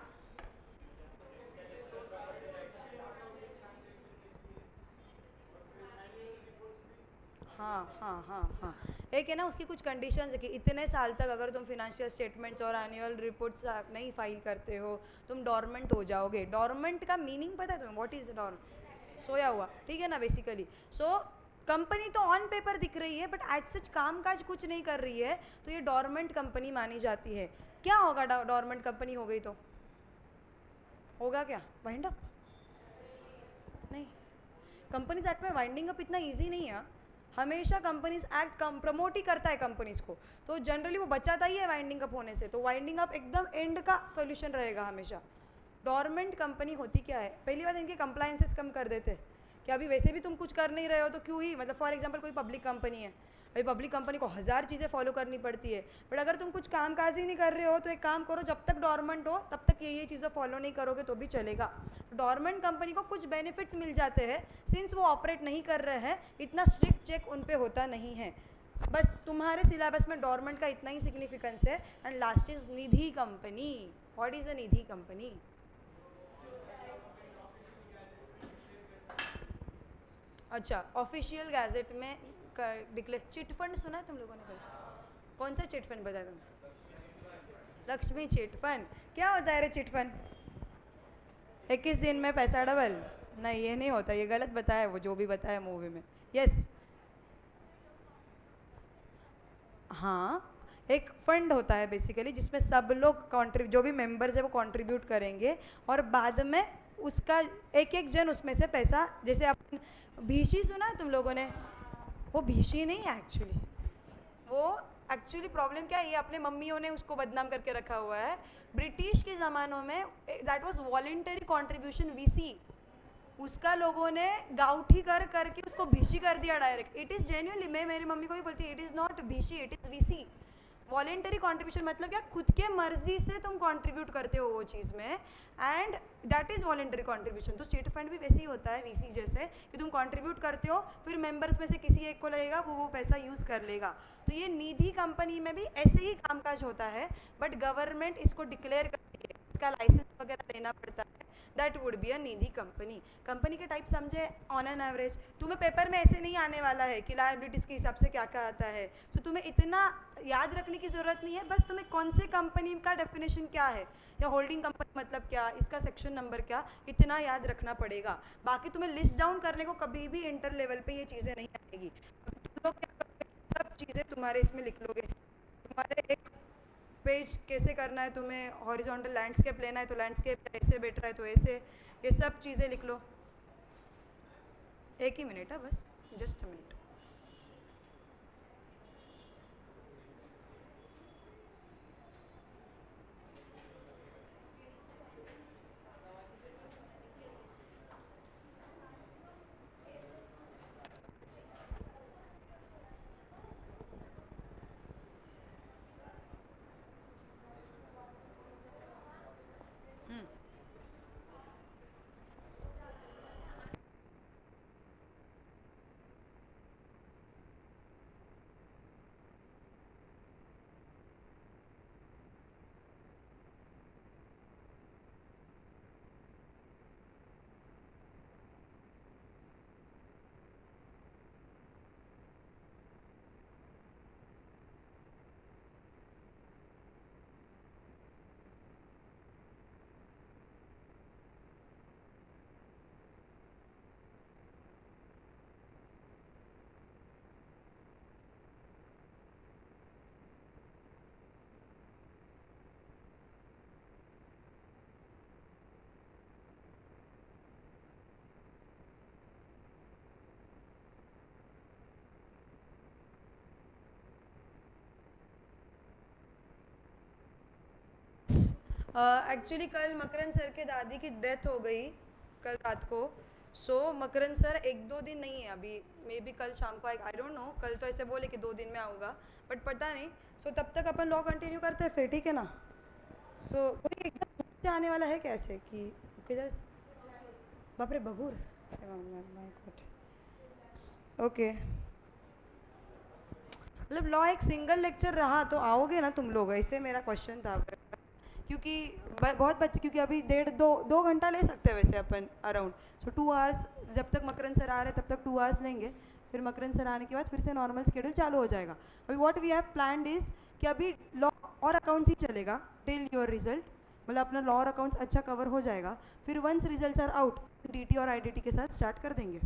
हाँ, एक है ना, उसकी कुछ कंडीशंस है कि इतने साल तक अगर तुम फिनेंशियल स्टेटमेंट्स और एनुअल रिपोर्ट्स नहीं फाइल करते हो तुम डॉर्मेंट हो जाओगे। डॉर्मेंट का मीनिंग पता है तुम्हें? What is dormant? सोया हुआ, ठीक है ना बेसिकली। सो कंपनी तो ऑन पेपर दिख रही है बट आज सच कामकाज कुछ नहीं कर रही है, तो ये डॉर्मेंट कंपनी मानी जाती है। क्या होगा डॉर्मेंट कंपनी हो गई तो? होगा क्या? Wind up? नहीं, कंपनीज एक्ट में वाइंडिंग अप इतना ईजी नहीं है। हमेशा कंपनीज एक्ट प्रमोट ही करता है कंपनीज को, तो जनरली वो बचाता ही है वाइंडिंग अप होने से। तो वाइंडिंग अप एकदम एंड का सोल्यूशन रहेगा हमेशा। डोरमेंट कंपनी होती क्या है? पहली बात, इनके कंप्लायंसेस कम कर देते हैं कि अभी वैसे भी तुम कुछ कर नहीं रहे हो तो क्यों ही, मतलब फॉर एग्जांपल कोई पब्लिक कंपनी है, अभी पब्लिक कंपनी को 1000 चीज़ें फॉलो करनी पड़ती है, बट अगर तुम कुछ काम काज ही नहीं कर रहे हो तो एक काम करो, जब तक डोरमेंट हो तब तक ये चीज़ें फॉलो नहीं करोगे तो भी चलेगा। डोरमेंट कंपनी को कुछ बेनिफिट्स मिल जाते हैं, सिंस वो ऑपरेट नहीं कर रहे हैं, इतना स्ट्रिक्ट चेक उन पर होता नहीं है। बस तुम्हारे सिलेबस में डोरमेंट का इतना ही सिग्निफिकेंस है। And last is Nidhi company. What is a Nidhi company? अच्छा, ऑफिशियल गैजेट में डिक्लेयर। चिट फंड सुना है तुम लोगों ने कभी? कौन सा चिट फंड बताया तुमने? Lakshmi chit fund. क्या होता है रे चिट फंड? 21 दिन में पैसा डबल? नहीं, ये नहीं होता, ये गलत बताया वो जो भी बताया मूवी में। यस, हाँ, एक फंड होता है बेसिकली जिसमें सब लोग कॉन्ट्रीब्यूट, जो भी मेंबर्स है वो कंट्रीब्यूट करेंगे और बाद में उसका एक एक जन उसमें से पैसा, जैसे अपन भीशी सुना है तुम लोगों ने? वो भीशी नहीं है एक्चुअली, वो एक्चुअली प्रॉब्लम क्या है, ये अपने मम्मियों ने उसको बदनाम करके रखा हुआ है। ब्रिटिश के ज़मानों में that was voluntary contribution, VC. उसका लोगों ने गाउठी कर करके उसको भीशी कर दिया डायरेक्ट। इट इज़ जेन्युइनली, मैं मेरी मम्मी को भी बोलती है, it is not bhishi, it is VC. Voluntary contribution मतलब क्या? खुद के मर्जी से तुम कंट्रीब्यूट करते हो वो चीज़ में, and that is voluntary contribution. तो स्टेट फंड भी वैसे ही होता है वीसी जैसे, कि तुम कंट्रीब्यूट करते हो, फिर मेंबर्स में से किसी एक को लगेगा वो पैसा यूज़ कर लेगा। तो ये निधि कंपनी में भी ऐसे ही कामकाज होता है, बट गवर्नमेंट इसको डिक्लेयर करती है, इसका लाइसेंस वगैरह लेना पड़ता है। That would be a Nidhi company. Company के टाइप समझे ऑन एन एवरेज। तुम्हें पेपर में ऐसे नहीं आने वाला है कि लायबिलिटीज़ के हिसाब से क्या क्या आता है, तो तुम्हें इतना याद रखने की ज़रूरत नहीं है। बस तुम्हें कौन से कंपनी का डेफिनेशन क्या है, या होल्डिंग कंपनी मतलब क्या, इसका सेक्शन नंबर क्या, इतना याद रखना पड़ेगा। बाकी तुम्हें लिस्ट डाउन करने को कभी भी इंटर लेवल पे ये चीज़ें नहीं आएगी। तुम लोग क्या करोगे, सब चीज़ें तुम्हारे इसमें लिख लोगे। तुम्हारे एक पेज कैसे करना है, तुम्हें हॉरिजॉन्टल लैंडस्केप लेना है तो लैंडस्केप ऐसे बेटर है तो ऐसे, ये सब चीज़ें लिख लो। एक ही मिनट है बस, जस्ट अ मिनट। एक्चुअली कल मकरन सर के दादी की डेथ हो गई कल रात को। सो मकरन सर 1-2 दिन नहीं है अभी, मे बी कल शाम को आएगा, आई डोंट नो। कल तो ऐसे बोले कि 2 दिन में आऊँगा, बट पता नहीं। सो तब तक अपन लॉ कंटिन्यू करते हैं फिर, ठीक है ना? सो कोई एकदम से आने वाला है कैसे कि किधर? बाप रे, बगूर। ओके, मतलब लॉ एक सिंगल लेक्चर रहा तो आओगे ना तुम लोग, ऐसे मेरा क्वेश्चन था। क्योंकि बहुत बच्चे, क्योंकि अभी 1.5-2 घंटा ले सकते हैं वैसे अपन अराउंड। सो 2 आवर्स, जब तक मकरन सर आ रहे तब तक 2 आवर्स लेंगे, फिर मकरन सर आने के बाद फिर से नॉर्मल स्केड्यूल चालू हो जाएगा। अभी what we have planned is कि अभी लॉ और अकाउंट्स ही चलेगा टिल योर रिजल्ट, मतलब अपना लॉ और अकाउंट्स अच्छा कवर हो जाएगा। फिर once results are out, DT और आईडीटी के साथ स्टार्ट कर देंगे।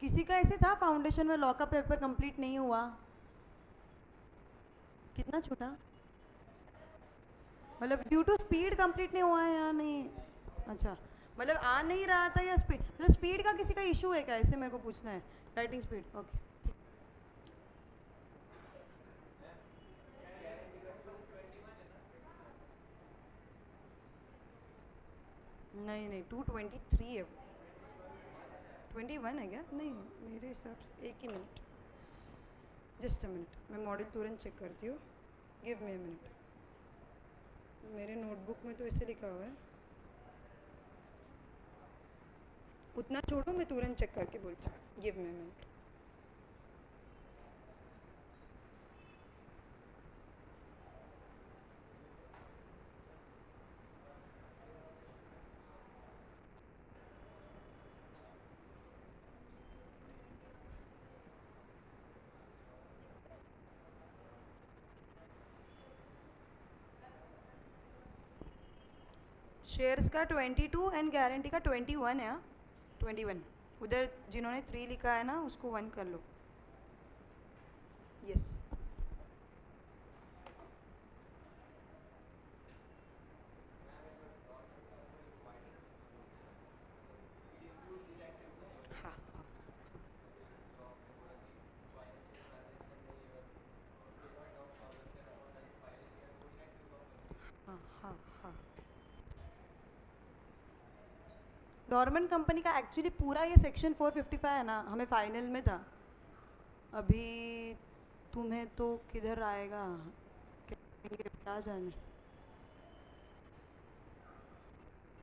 किसी का ऐसे था फाउंडेशन में लॉ का पेपर कंप्लीट नहीं हुआ? कितना छोटा? मतलब ड्यू टू स्पीड कंप्लीट नहीं हुआ है या नहीं? अच्छा, मतलब आ नहीं रहा था या स्पीड, मतलब स्पीड का किसी का इशू है क्या, ऐसे मेरे को पूछना है। Writing speed, okay. नहीं नहीं 223 है, 21 है क्या? नहीं मेरे हिसाब से, एक ही मिनट, जस्ट अ मिनट, मैं मॉडल तुरंत चेक करती हूँ, गिव मी अ मिनट। मेरे नोटबुक में तो ऐसे लिखा हुआ है, उतना छोड़ो, मैं तुरंत चेक करके बोलती हूँ, give me a minute. Shares का 22 एंड गारंटी का 21 है। 21, उधर जिन्होंने 3 लिखा है ना उसको 1 कर लो। यस, हाँ हाँ हाँ हाँ। गवर्नमेंट कंपनी का एक्चुअली पूरा ये सेक्शन 455 है ना, हमें फाइनल में था। अभी तुम्हें तो किधर आएगा, क्या जाने।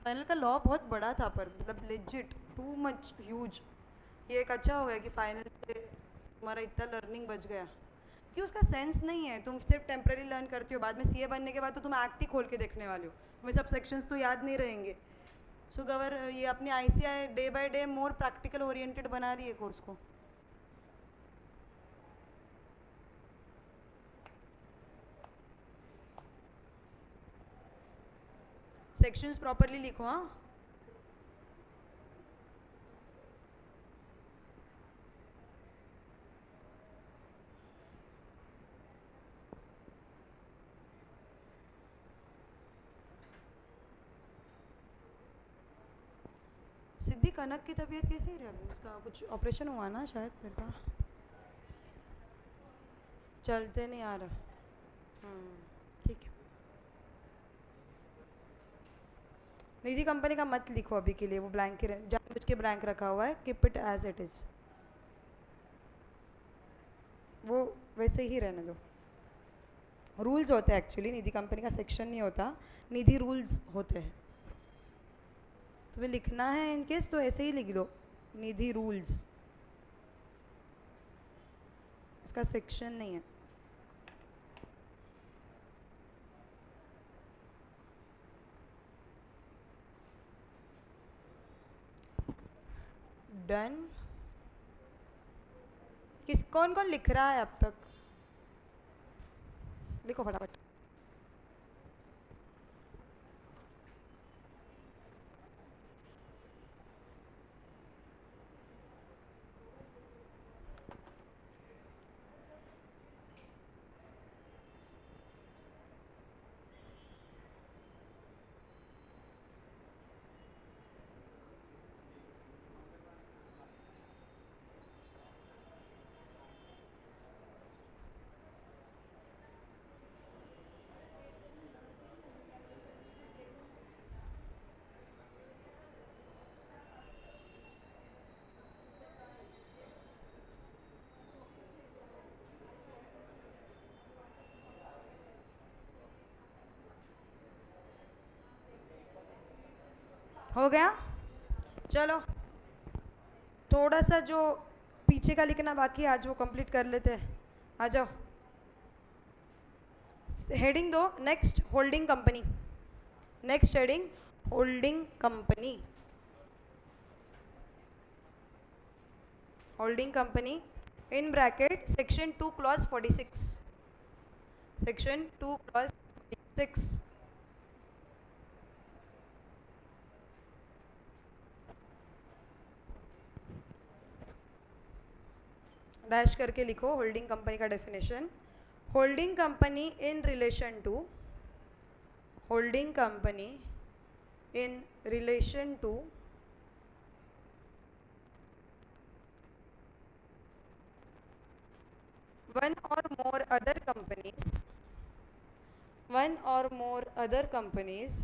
फाइनल का लॉ बहुत बड़ा था, पर मतलब लेजिट टू मच ह्यूज। ये एक अच्छा हो गया कि फाइनल से तुम्हारा इतना लर्निंग बच गया, कि उसका सेंस नहीं है। तुम सिर्फ टेम्पररी लर्न करती हो, बाद में सीए बनने के बाद तो तुम एक्ट ही खोल के देखने वाले हो, तुम्हें सब सेक्शंस तो याद नहीं रहेंगे। सो गवर ये अपनी ICI day by day more practical oriented बना रही है कोर्स को। सेक्शंस प्रॉपरली लिखो, हाँ। सिद्धि कनक की तबीयत कैसी है अभी? उसका कुछ ऑपरेशन हुआ ना शायद, मेरे का चलते नहीं आ रहा। ठीक है। निधि कंपनी का मत लिखो अभी के लिए, वो ब्लैंक ही जानबूझ के ब्लैंक रखा हुआ है, keep it as it is, वो वैसे ही रहने दो। रूल्स होते हैं एक्चुअली, निधि कंपनी का सेक्शन नहीं होता, निधि रूल्स होते हैं। तुम्हें लिखना है इनकेस तो ऐसे ही लिख दो, निधि रूल्स, इसका सेक्शन नहीं है। डन। कौन कौन लिख रहा है अब तक? लिखो फटाफट। हो गया? चलो, थोड़ा सा जो पीछे का लिखना बाकी है आज वो कंप्लीट कर लेते हैं। आ जाओ, हेडिंग दो, next holding company. Next heading holding company. Holding company in bracket section 2 clause 46, section 2 clause 46। Dash करके लिखो होल्डिंग कंपनी का definition. Holding company in relation to, holding company in relation to one or more other companies, one or more other companies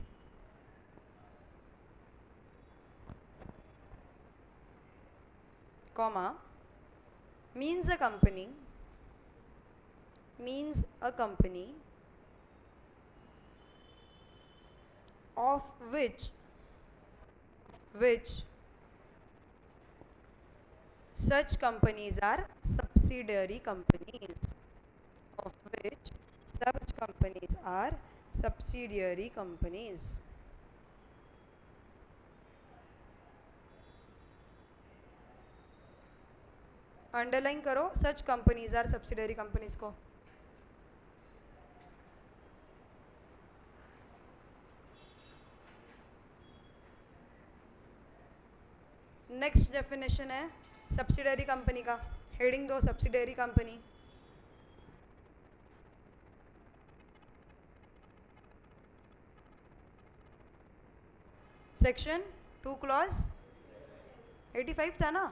comma means a company of which such companies are subsidiary companies, of which such companies are subsidiary companies. Underline करो such companies are subsidiary companies को. Next definition है subsidiary company का. Heading दो subsidiary company. Section 2 clause 85 था ना.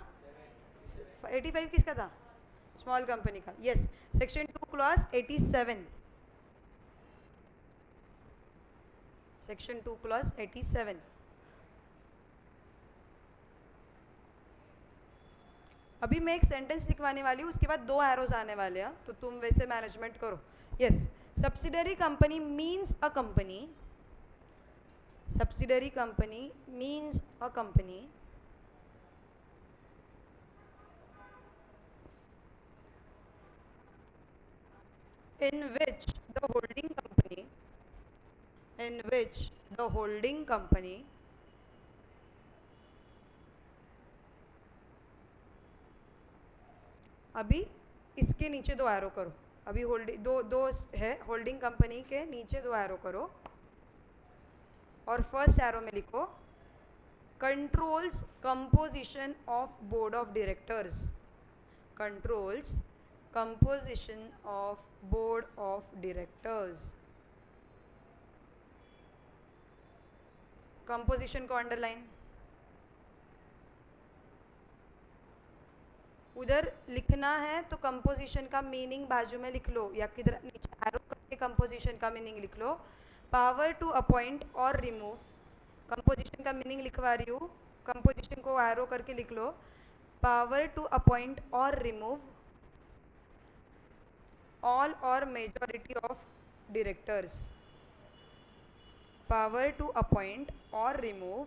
85 किसका था? Small company का. Yes, section 2 clause 87. Section 2 clause 87. अभी मैं एक सेंटेंस लिखवाने वाली हूँ, उसके बाद 2 एरोज आने वाले हैं, तो तुम वैसे मैनेजमेंट करो. Yes, subsidiary company means a company, subsidiary company means a company in which the holding company अभी इसके नीचे 2 एरो करो. अभी होल्डिंग दो है, होल्डिंग कंपनी के नीचे 2 एरो करो और फर्स्ट एरो में लिखो controls composition of board of directors. Controls composition of board of directors. Composition को अंडरलाइन. उधर लिखना है तो कंपोजिशन का मीनिंग बाजू में लिख लो, या किधर नीचे एरो करके कंपोजिशन का मीनिंग लिख लो. पावर टू अपॉइंट और रिमूव. कंपोजिशन का मीनिंग लिखवा रही हूँ, कंपोजिशन को एरो करके लिख लो. पावर टू अपॉइंट और remove all or majority of directors. Power to appoint और remove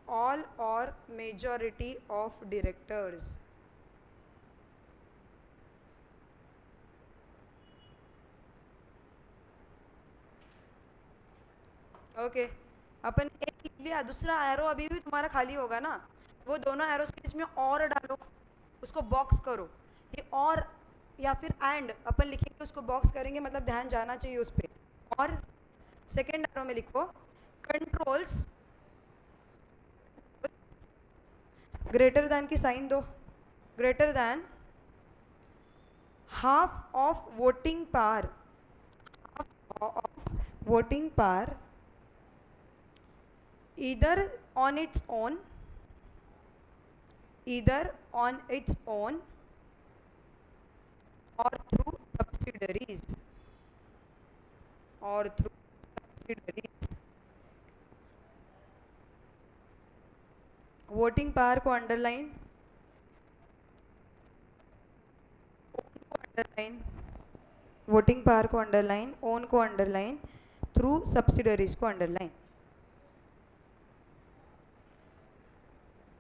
all or majority of directors. Okay अपन एक लिख लिया, दूसरा एरो अभी भी तुम्हारा खाली होगा ना, वो दोनों एरोस के बीच में और डालो, उसको बॉक्स करो. ये और या फिर एंड अपन लिखेंगे, उसको बॉक्स करेंगे, मतलब ध्यान जाना चाहिए उस पर. और सेकेंड एरो में लिखो कंट्रोल्स ग्रेटर दैन की साइन दो. Greater than half of voting power, half of voting power either on its own or through subsidiaries voting power को अंडरलाइन, वोटिंग पावर को अंडरलाइन, ओन को अंडरलाइन, थ्रू सब्सिडरीज को underline.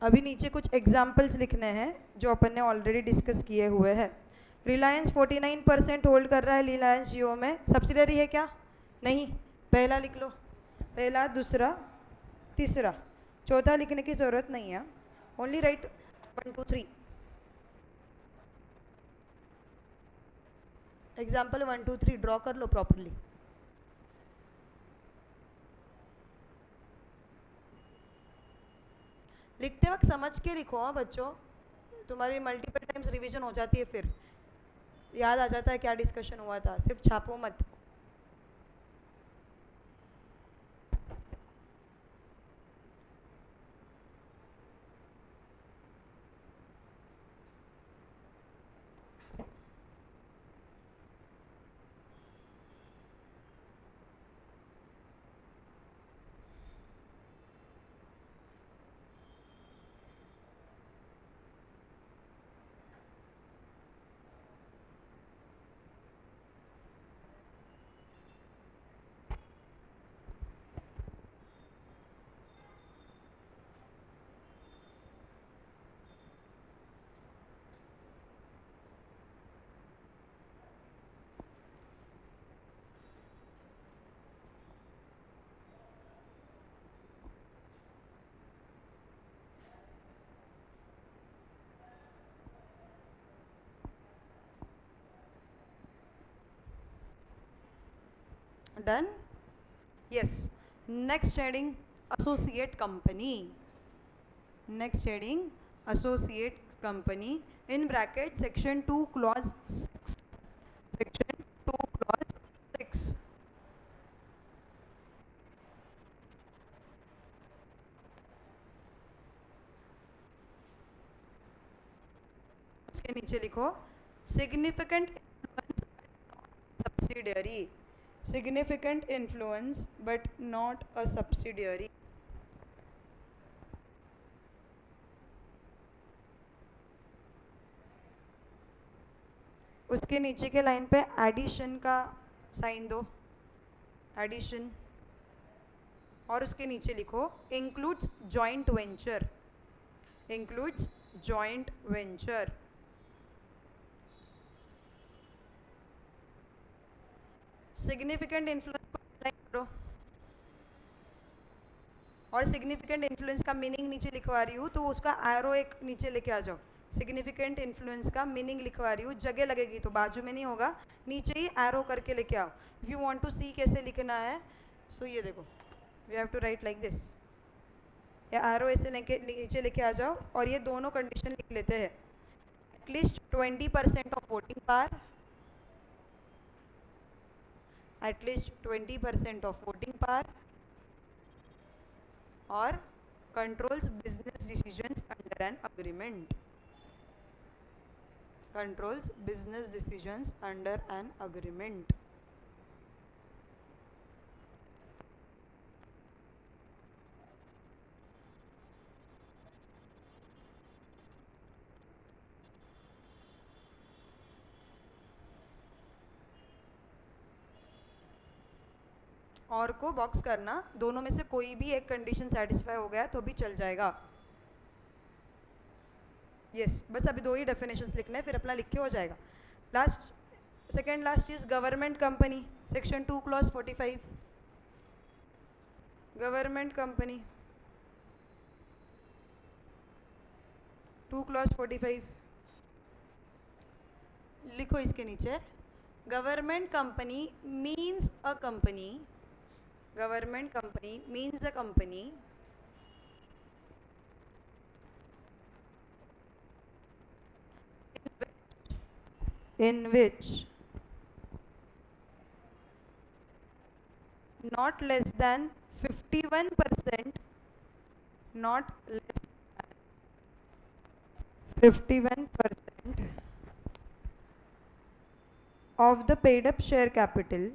अभी नीचे कुछ examples लिखने हैं जो अपन ने ऑलरेडी डिस्कस किए हुए हैं. रिलायंस 49% होल्ड कर रहा है रिलायंस जियो में. सब्सिडरी है क्या? नहीं. पहला लिख लो, पहला, दूसरा, तीसरा, चौथा लिखने की ज़रूरत नहीं है. Only right 1 2 3. एग्जाम्पल 1 2 3 ड्रॉ कर लो प्रॉपरली. लिखते वक्त समझ के लिखो हाँ बच्चों, तुम्हारी मल्टीपल टाइम्स रिवीजन हो जाती है, फिर याद आ जाता है क्या डिस्कशन हुआ था, सिर्फ छापो मत। Done, yes. Next heading associate company, next heading associate company, in bracket section 2 clause 6, section 2 clause 6। उसके नीचे लिखो significant influence subsidiary, significant influence but not a subsidiary। उसके नीचे के लाइन पे एडिशन का साइन दो, एडिशन, और उसके नीचे लिखो includes joint venture, includes joint venture. Significant influence को अंडरलाइन करो, और सिग्निफिकेंट इन्फ्लुएंस का मीनिंग नीचे लिखवा रही हूँ तो उसका एरो एक नीचे लेके आ जाओ। सिग्निफिकेंट इन्फ्लुएंस का मीनिंग लिखवा रही हूँ, जगह लगेगी तो बाजू में नहीं होगा, नीचे ही एरो करके लेके आओ। If you want to see कैसे लिखना है, सो ये देखो, we have to write like this, या एरो ऐसे लेके नीचे लेके आ जाओ, और ये दोनों कंडीशन लिख लेते हैं। At least 20% of voting power, at least 20% of voting power, और controls business decisions under an agreement, controls business decisions under an agreement। और को बॉक्स करना, दोनों में से कोई भी एक कंडीशन सेटिस्फाई हो गया तो भी चल जाएगा। यस, बस अभी दो ही डेफिनेशंस लिखने हैं, फिर अपना लिख के हो जाएगा। लास्ट, सेकेंड लास्ट चीज government company, section 2 clause 45, government company 2 clause 45 लिखो इसके नीचे। Government company means a company, government company means a company in which not less than 51%, not less than 51% of the paid up share capital,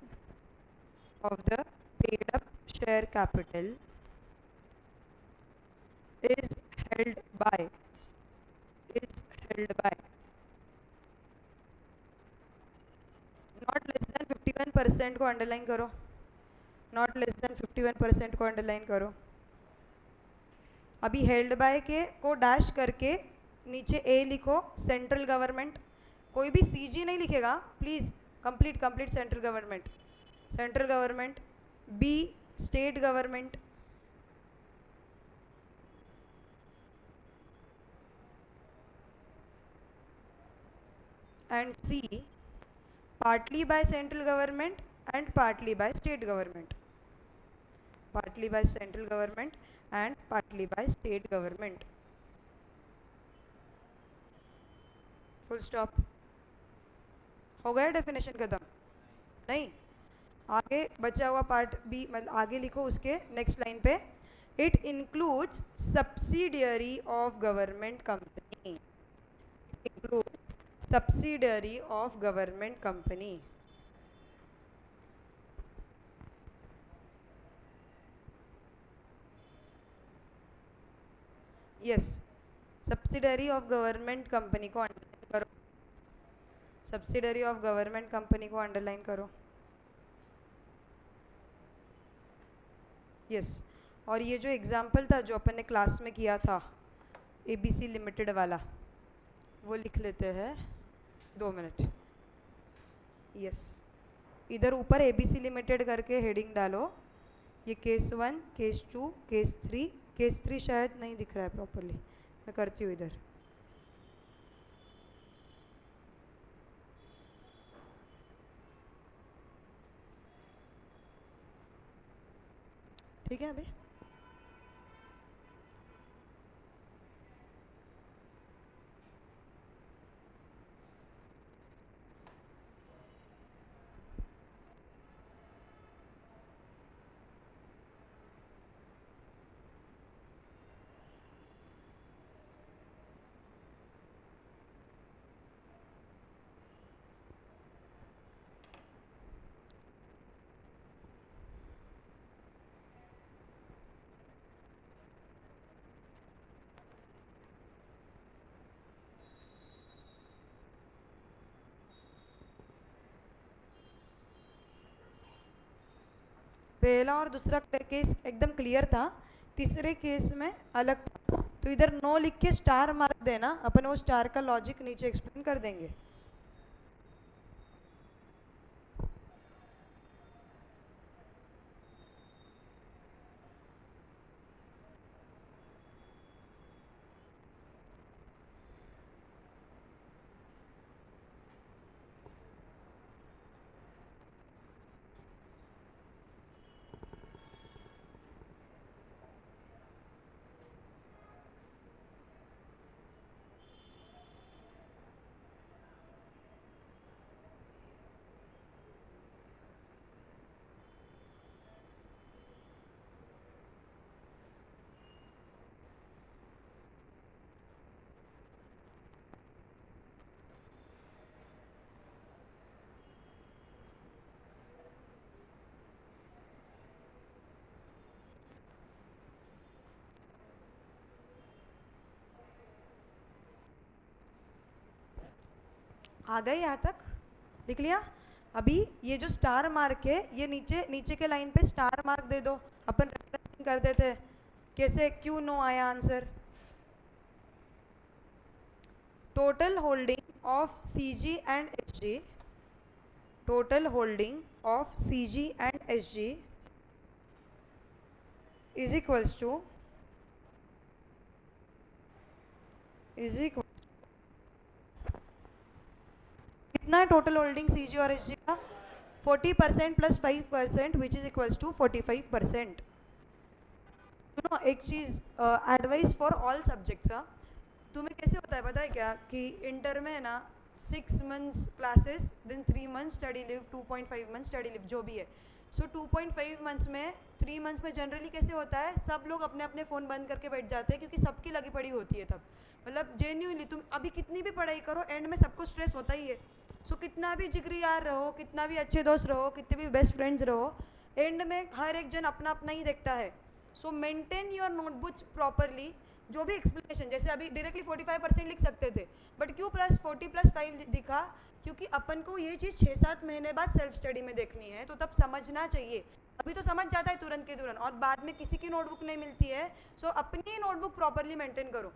of the paid up share capital is held by, is held by not less than 51% को underline करो, not less than 51% को underline करो। अभी held by के को dash करके नीचे ए लिखो, सेंट्रल गवर्नमेंट, कोई भी सीजी नहीं लिखेगा please, complete central government, central government, B state government, and C partly by central government and partly by state government, partly by central government and partly by state government. full stop. हो गया definition खत्म? नहीं, आगे बचा हुआ part भी, मतलब आगे लिखो उसके नेक्स्ट लाइन पे, it includes subsidiary of government company, includes subsidiary of government company. Yes, subsidiary of government company को अंडरलाइन करो, सब्सिडरी ऑफ गवर्नमेंट कंपनी को अंडरलाइन करो. यस, और ये जो एग्जाम्पल था जो अपन ने क्लास में किया था ABC लिमिटेड वाला, वो लिख लेते हैं. 2 मिनट. यस, इधर ऊपर ABC लिमिटेड करके हेडिंग डालो. ये केस 1, केस 2, केस 3. केस 3 शायद नहीं दिख रहा है प्रॉपरली, मैं करती हूँ इधर. ठीक है अभी. पहला और दूसरा केस एकदम क्लियर था, तीसरे केस में अलग था. तो इधर नो लिख के स्टार मार्क देना, अपन वो स्टार का लॉजिक नीचे एक्सप्लेन कर देंगे. आ गए यहाँ तक? लिख लिया? अभी ये जो स्टार मार्क है, ये नीचे नीचे के लाइन पे स्टार मार्क दे दो. अपन रेफरेंसिंग करते थे कैसे, क्यों नो आया answer. Total holding of CG and SG, total holding of CG and SG is equals to कितना टोटल होल्डिंग CG और SG का? 40% plus 5% which is equals to 45%. सुनो एक चीज़, एडवाइस फॉर ऑल सब्जेक्ट्स. तुम्हें कैसे होता है पता है क्या, कि इंटर में है ना 6 months classes, then 3 months study leave, 2.5 months study leave, जो भी है. सो 2.5 मंथ्स में, 3 मंथ्स में जनरली कैसे होता है, सब लोग अपने अपने फ़ोन बंद करके बैठ जाते हैं, क्योंकि सबकी लगी पड़ी होती है तब. मतलब जेन्यूनली तुम अभी कितनी भी पढ़ाई करो, एंड में सबको स्ट्रेस होता ही है. सो कितना भी जिगरी यार रहो, कितना भी अच्छे दोस्त रहो, कितने भी बेस्ट फ्रेंड्स रहो, एंड में हर एक जन अपना अपना ही देखता है. सो मेंटेन योर नोटबुक्स प्रॉपरली. जो भी एक्सप्लेनेशन, जैसे अभी डायरेक्टली 45% लिख सकते थे, बट क्यों प्लस 40 प्लस 5 दिखा, क्योंकि अपन को ये चीज़ 6-7 महीने बाद सेल्फ स्टडी में देखनी है, तो तब समझना चाहिए. अभी तो समझ जाता है तुरंत के तुरंत, और बाद में किसी की नोटबुक नहीं मिलती है. सो अपनी नोटबुक प्रॉपरली मेंटेन करो.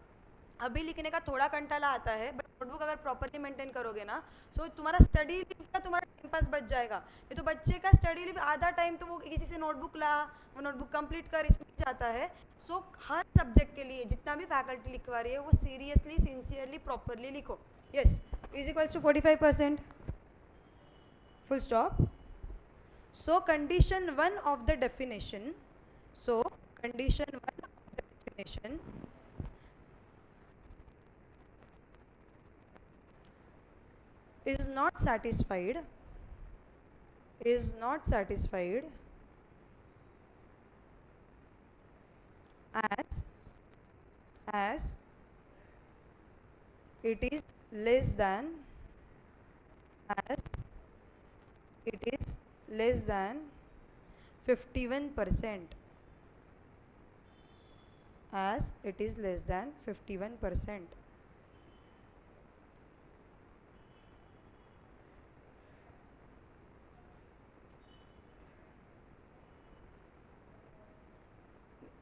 अभी लिखने का थोड़ा कंटाला आता है, बट नोटबुक अगर प्रॉपरली मेंटेन करोगे ना, सो तुम्हारा स्टडी लीव का तुम्हारा टाइम पास बच जाएगा. ये तो बच्चे का स्टडी लीव आधा टाइम तो वो किसी से नोटबुक ला, वो नोटबुक कंप्लीट कर, इसमें जाता है. सो हर सब्जेक्ट के लिए जितना भी फैकल्टी लिखवा रही है, वो सीरियसली सिंसियरली प्रॉपरली लिखो. Yes, is equals to 45%, full stop. So condition 1 of the definition So condition 1 of the definition is not satisfied as it is less than as it is less than 51%, as it is less than 51%.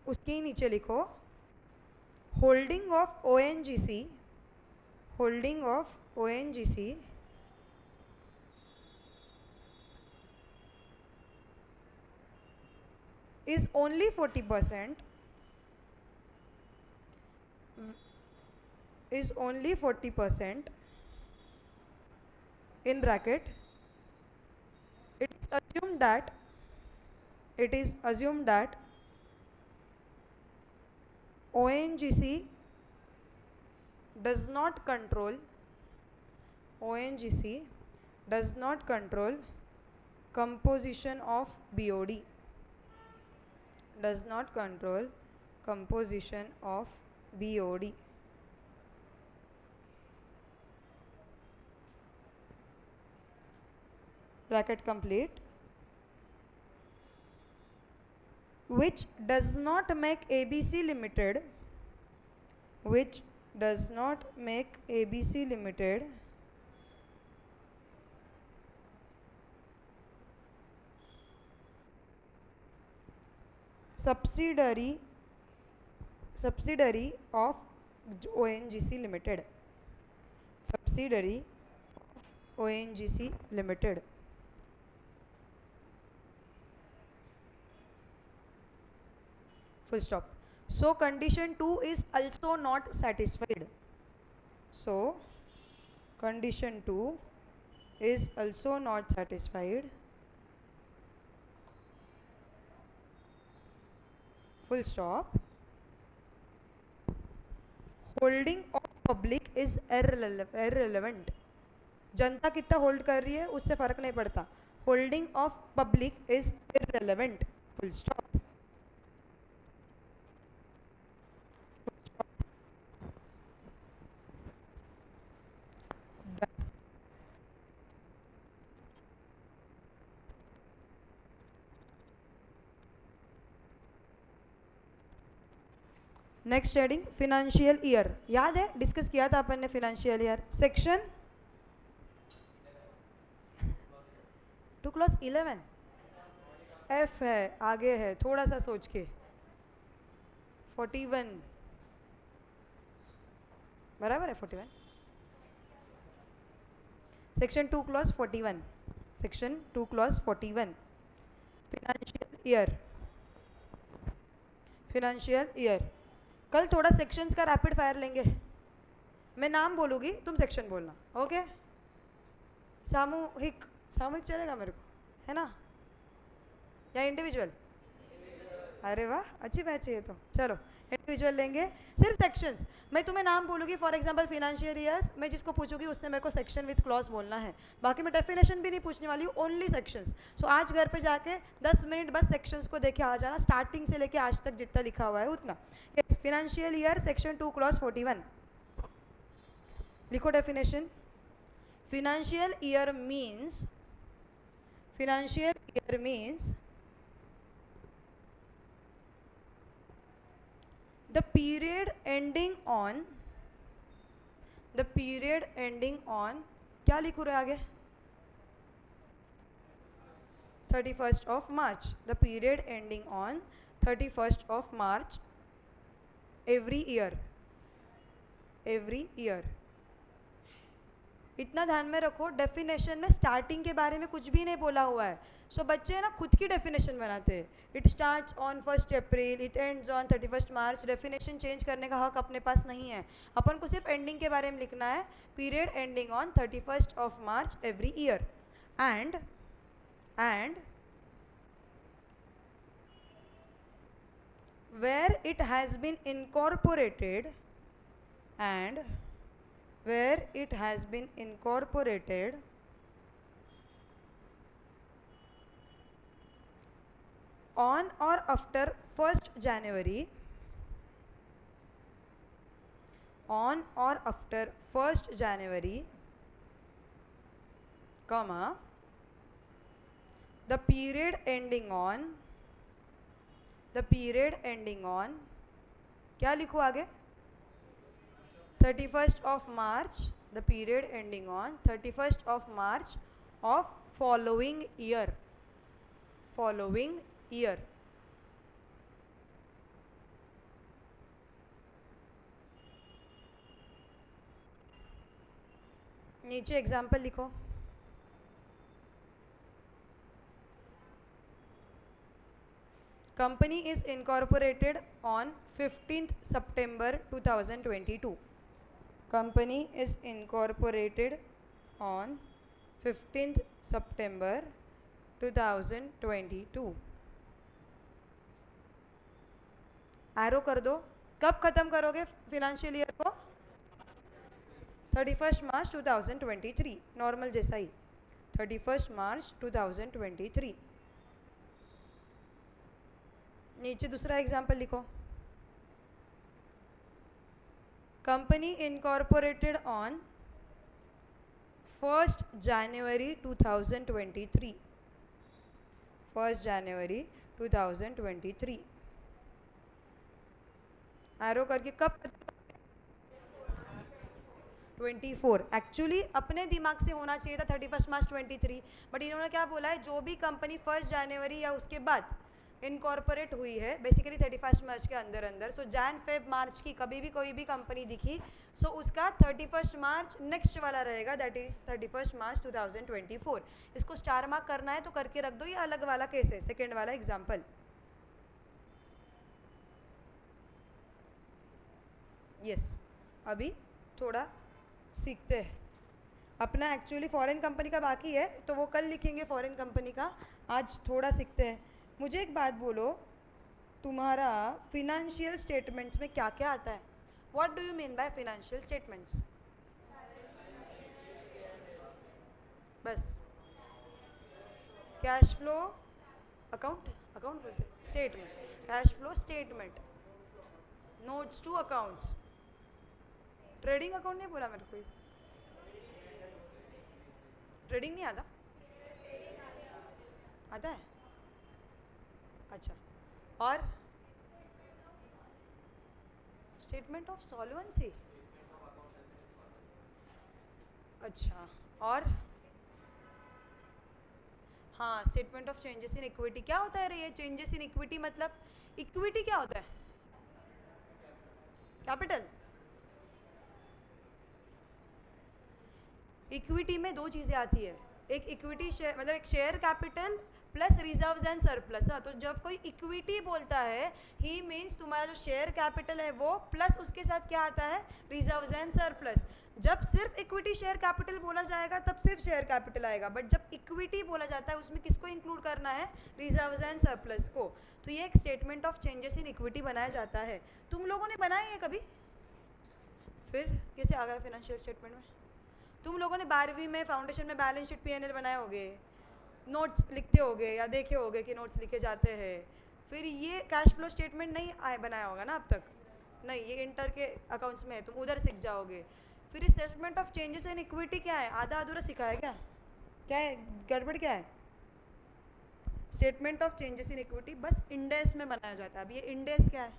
उसके नीचे लिखो holding of ONGC is only 40% in bracket. It is assumed that ONGC does not control composition of BOD. Bracket complete. Which does not make ABC Limited subsidiary of ONGC Limited. Full stop. So condition 2 is also not satisfied. Full stop. Holding of public is irrelevant. जनता कितना hold कर रही है उससे फर्क नहीं पड़ता. Holding of public is irrelevant. Full stop. Next heading financial year. याद है डिस्कस किया था अपन ने फिनेंशियल ईयर. सेक्शन 2:11 F है, आगे है, थोड़ा सा सोच के. 41 बराबर है. 41 सेक्शन 2:41 फिनेंशियल ईयर. कल थोड़ा सेक्शंस का रैपिड फायर लेंगे. मैं नाम बोलूँगी, तुम सेक्शन बोलना. ओके. सामूहिक चलेगा मेरे को, है ना, या इंडिविजुअल? अरे वाह, अच्छी बैच है ये तो. चलो इंडिविजुअल लेंगे. सिर्फ सेक्शंस. मैं तुम्हें नाम बोलूँगी, फॉर एग्जांपल फिनेंशियल ईयर्स. मैं जिसको पूछूंगी उसने मेरे को सेक्शन विथ क्लॉज बोलना है. बाकी मैं डेफिनेशन भी नहीं पूछने वाली हूँ, ओनली सेक्शंस. सो आज घर पे जाके 10 मिनट बस सेक्शंस को देखे आ जाना, स्टार्टिंग से लेके आज तक जितना लिखा हुआ है उतना. फिनेंशियल ईयर सेक्शन 2:41 लिखो definition. Financial year means the period ending on क्या लिखूँ रहे आगे? 31st of March. The period ending on 31st of March every year. इतना ध्यान में रखो, डेफिनेशन में स्टार्टिंग के बारे में कुछ भी नहीं बोला हुआ है. सो बच्चे ना खुद की डेफिनेशन बनाते हैं. It starts on 1 April, it ends on 31 March. Definition change करने का हक अपने पास नहीं है. अपन को सिर्फ एंडिंग के बारे में लिखना है. Period ending on 31st of March every year. And where it has been incorporated and where it has been incorporated on or after 1st January, on or after 1st January, comma, the period ending on, क्या लिखूँ आगे? 31st of March, the period ending on 31st of March of following year. नीचे example लिखो. Company is incorporated on 15th September 2022. Company is incorporated on 15th September 2022. Arrow कर दो. कब खत्म करोगे फिनेंशियल ईयर को? 31st मार्च 2023. नॉर्मल जैसा ही 31st मार्च 2023. नीचे दूसरा एग्जाम्पल लिखो. Company incorporated on 1st January 2023. 1st January 2023. Arrow करके कब? 24. एक्चुअली अपने दिमाग से होना चाहिए था 31st मार्च 23, बट इन्होंने क्या बोला है, जो भी कंपनी 1st जनवरी या उसके बाद इनकॉर्पोरेट हुई है बेसिकली 31st मार्च के अंदर. सो जैन फेब मार्च की कभी भी कोई भी कंपनी दिखी, सो उसका 31st मार्च नेक्स्ट वाला रहेगा, दैट इज 31st मार्च 2024. इसको स्टार मार्क करना है तो करके रख दो. ये अलग वाला केस है, सेकेंड वाला एग्जाम्पल. यस, अभी थोड़ा सीखते हैं. अपना एक्चुअली फॉरेन कंपनी का बाकी है तो वो कल लिखेंगे फॉरेन कंपनी का. आज थोड़ा सीखते हैं. मुझे एक बात बोलो, तुम्हारा फिनेंशियल स्टेटमेंट्स में क्या क्या आता है? What do you mean by financial statements? बस कैश फ्लो अकाउंट बोलते हैं, statement, cash flow statement, notes to accounts. Trading account नहीं बोला मेरे कोई? ट्रेडिंग नहीं आता? आता है? अच्छा. और स्टेटमेंट ऑफ सॉल्वेंसी. अच्छा. और हाँ, statement of changes in equity. क्या होता है रे ये चेंजेस इन इक्विटी? मतलब इक्विटी क्या होता है? कैपिटल. इक्विटी में दो चीज़ें आती है, एक इक्विटी शेयर मतलब एक share capital plus reserves and surplus. हाँ, तो जब कोई इक्विटी बोलता है ही मीन्स तुम्हारा जो शेयर कैपिटल है वो प्लस उसके साथ क्या आता है? Reserves and surplus. जब सिर्फ इक्विटी शेयर कैपिटल बोला जाएगा तब सिर्फ शेयर कैपिटल आएगा, बट जब इक्विटी बोला जाता है उसमें किसको इंक्लूड करना है? रिजर्व्स एंड सरप्लस को. तो ये एक statement of changes in equity बनाया जाता है. तुम लोगों ने बनाया है कभी? फिर कैसे आ गया फाइनेंशियल स्टेटमेंट में? तुम लोगों ने 12वीं में फाउंडेशन में बैलेंस शीट P&L बनाए होगे, नोट्स लिखते होगे या देखे होगे कि नोट्स लिखे जाते हैं. फिर ये कैश फ्लो स्टेटमेंट नहीं बनाया होगा ना अब तक? नहीं, ये इंटर के अकाउंट्स में है, तुम उधर सीख जाओगे. फिर statement of changes in equity क्या है? आधा अधूरा सीखा है क्या? क्या है गड़बड़? क्या है statement of changes in equity? बस इंडेस में बनाया जाता है. अब ये इंडेस क्या है?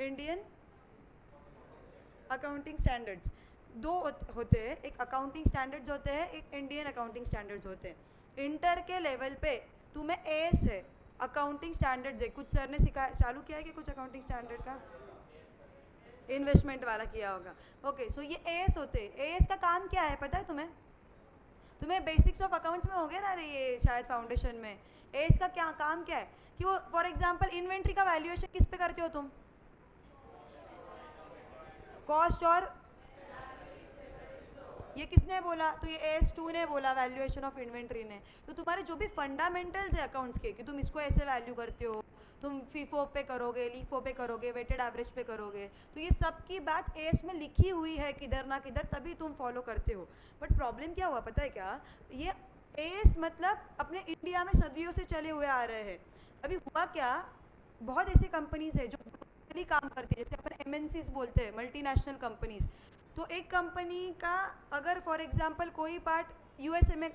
Indian accounting standards. दो होते हैं, एक अकाउंटिंग स्टैंडर्ड्स होते हैं, एक इंडियन अकाउंटिंग स्टैंडर्ड्स होते हैं. इंटर के लेवल पे तुम्हें एएस है, अकाउंटिंग स्टैंडर्ड्स है. कुछ सर ने सिखाया, चालू किया है कि कुछ अकाउंटिंग स्टैंडर्ड का इन्वेस्टमेंट वाला किया होगा. ओके, सो ये एएस होते हैं. एएस का काम क्या है पता है तुम्हें? तुम्हें बेसिक्स ऑफ अकाउंट्स में हो गया ना रे ये शायद फाउंडेशन में. एएस का क्या काम क्या है कि वो फॉर एग्जांपल इन्वेंट्री का वैल्यूएशन किस पे करते हो तुम? कॉस्ट और ये किसने बोला? तो ये AS2 ने बोला, वैल्यूएशन ऑफ इन्वेंट्री ने। तो तुम्हारे जो भी फंडामेंटल्स है अकाउंट्स के कि तुम इसको ऐसे वैल्यू करते हो, तुम फीफो पे करोगे, लीफो पे करोगे, वेटेड एवरेज पे करोगे, तो ये सब की बात एस में लिखी हुई है किधर ना किधर, तभी तुम फॉलो करते हो। बट प्रॉब्लम क्या हुआ पता है क्या? ये एस मतलब अपने इंडिया में सदियों से चले हुए आ रहे हैं। अभी हुआ क्या, बहुत ऐसी कंपनीज है जो ग्लोबली काम करती है, जैसे अपन MNCs बोलते हैं, मल्टीनेशनल कंपनीज। तो एक कंपनी का अगर फॉर एग्जांपल कोई पार्ट USA में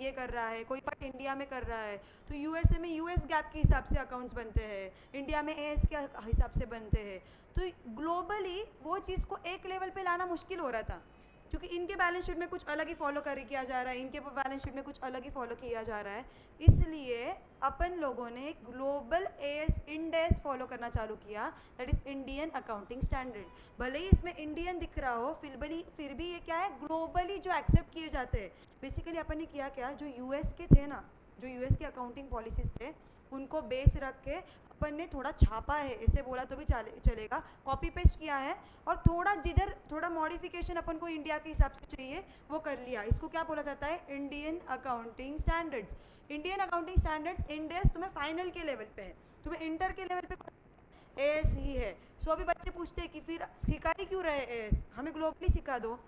ये कर रहा है, कोई पार्ट इंडिया में कर रहा है, तो USA में US गैप के हिसाब से अकाउंट्स बनते हैं, इंडिया में AS के हिसाब से बनते हैं। तो ग्लोबली वो चीज़ को एक लेवल पे लाना मुश्किल हो रहा था, क्योंकि इनके बैलेंस शीट में कुछ अलग ही फॉलो किया जा रहा है, इनके बैलेंस शीट में कुछ अलग ही फॉलो किया जा रहा है। इसलिए अपन लोगों ने global AS Ind AS follow करना चालू किया, that is Indian accounting standard. भले ही इसमें इंडियन दिख रहा हो, फिर भी ये क्या है, ग्लोबली जो एक्सेप्ट किए जाते हैं। बेसिकली अपन ने किया क्या, जो US के थे ना, जो US के अकाउंटिंग पॉलिसीज थे, उनको बेस रख के अपन ने थोड़ा छापा है, ऐसे बोला तो भी चलेगा, कॉपी पेस्ट किया है, और थोड़ा जिधर थोड़ा मॉडिफिकेशन अपन को इंडिया के हिसाब से चाहिए वो कर लिया। इसको क्या बोला जाता है, Indian accounting standards. Indian accounting standards Ind AS तुम्हें फाइनल के लेवल पे है, तुम्हें इंटर के लेवल पे AS ही है। सो अभी बच्चे पूछते हैं कि फिर सिखा ही क्यों रहे AS, हमें ग्लोबली सिखा दो,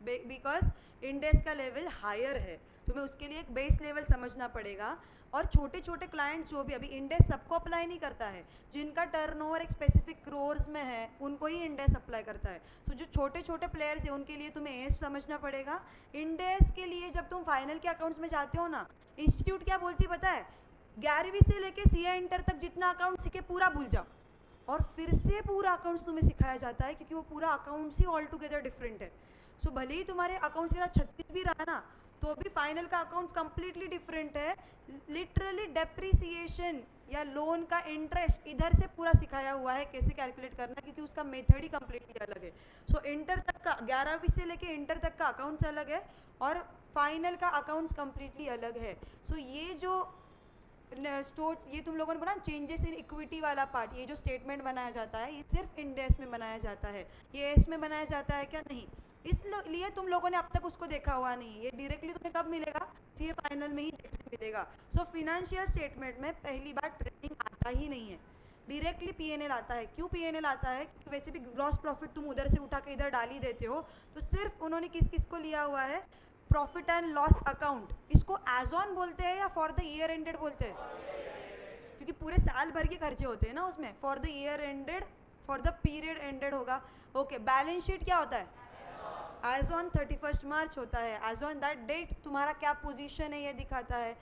बिकॉज इंड AS का लेवल हायर है, तुम्हें उसके लिए एक बेस लेवल समझना पड़ेगा। और छोटे छोटे क्लाइंट जो भी, अभी इंड AS सबको अप्लाई नहीं करता है, जिनका टर्नओवर एक स्पेसिफिक क्रोर्स में है उनको ही इंड AS अप्लाई करता है। सो जो छोटे छोटे प्लेयर्स हैं उनके लिए तुम्हें AS समझना पड़ेगा। इंड AS के लिए जब तुम फाइनल के अकाउंट्स में जाते हो ना, इंस्टीट्यूट क्या बोलती है पता है, 11वीं से लेके CA इंटर तक जितना अकाउंट सीखे पूरा भूल जाओ, और फिर से पूरा अकाउंट्स तुम्हें सिखाया जाता है, क्योंकि वो पूरा अकाउंट्स ही ऑल टुगेदर डिफरेंट है। सो भले ही तुम्हारे अकाउंट्स के साथ 36 भी रहा ना, तो भी फाइनल का अकाउंट्स कम्प्लीटली डिफरेंट है। लिटरली डेप्रिसिएशन या लोन का इंटरेस्ट इधर से पूरा सिखाया हुआ है कैसे कैलकुलेट करना, क्योंकि उसका मेथड ही कम्प्लीटली अलग है। सो इंटर तक का 11वीं से लेके इंटर तक का अकाउंट्स अलग है, और फाइनल का अकाउंट्स कम्प्लीटली अलग है। सो ये जो ये तुम लोगों ने बोला चेंजेस इन इक्विटी वाला पार्ट, ये जो स्टेटमेंट बनाया जाता है ये सिर्फ इंड AS में बनाया जाता है, ये एस में बनाया जाता है क्या? नहीं। इसलिए तुम लोगों ने अब तक उसको देखा हुआ नहीं, ये डायरेक्टली तुम्हें कब मिलेगा, CA फाइनल में ही देखने मिलेगा। सो फिनेंशियल स्टेटमेंट में पहली बार ट्रेडिंग आता ही नहीं है, डायरेक्टली P&L आता है। क्यों P&L आता है? क्योंकि वैसे भी ग्रॉस प्रॉफिट तुम उधर से उठा के इधर डाल ही देते हो, तो सिर्फ उन्होंने किस किस को लिया हुआ है, प्रॉफिट एंड लॉस अकाउंट। इसको एज ऑन बोलते हैं या फॉर द ईयर एंडेड बोलते हैं, क्योंकि पूरे साल भर के खर्चे होते हैं ना उसमें। For the year ended, for the period ended होगा। ओके, बैलेंस शीट क्या होता है, एज ऑन 31 मार्च होता है, एज ऑन दैट डेट तुम्हारा क्या पोजीशन है ये दिखाता है।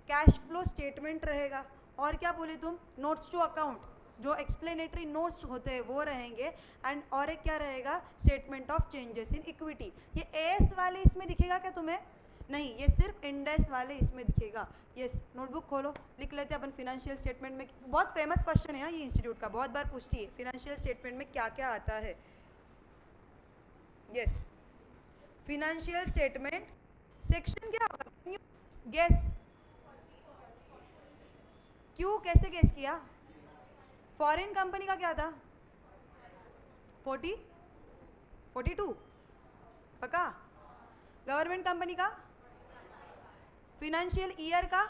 कैश फ्लो स्टेटमेंट रहेगा, और क्या बोले तुम, नोट्स टू अकाउंट, जो एक्सप्लेनेटरी नोट्स होते हैं वो रहेंगे, एंड और एक क्या रहेगा, statement of changes in equity. ये AS वाले इसमें दिखेगा क्या तुम्हें? नहीं, ये सिर्फ इंड AS वाले इसमें दिखेगा। यस, नोटबुक खोलो, लिख लेते हैं अपन फिनेंशियल स्टेटमेंट में। बहुत फेमस क्वेश्चन है ये इंस्टीट्यूट का, बहुत बार पूछती है फिनेंशियल स्टेटमेंट में क्या क्या आता है। यस, फिनेंशियल स्टेटमेंट सेक्शन क्या होगा, गेस, क्यों, कैसे गेस किया? फॉरेन कंपनी का क्या था, 42 पक्का? गवर्नमेंट कंपनी का फिनेंशियल ईयर का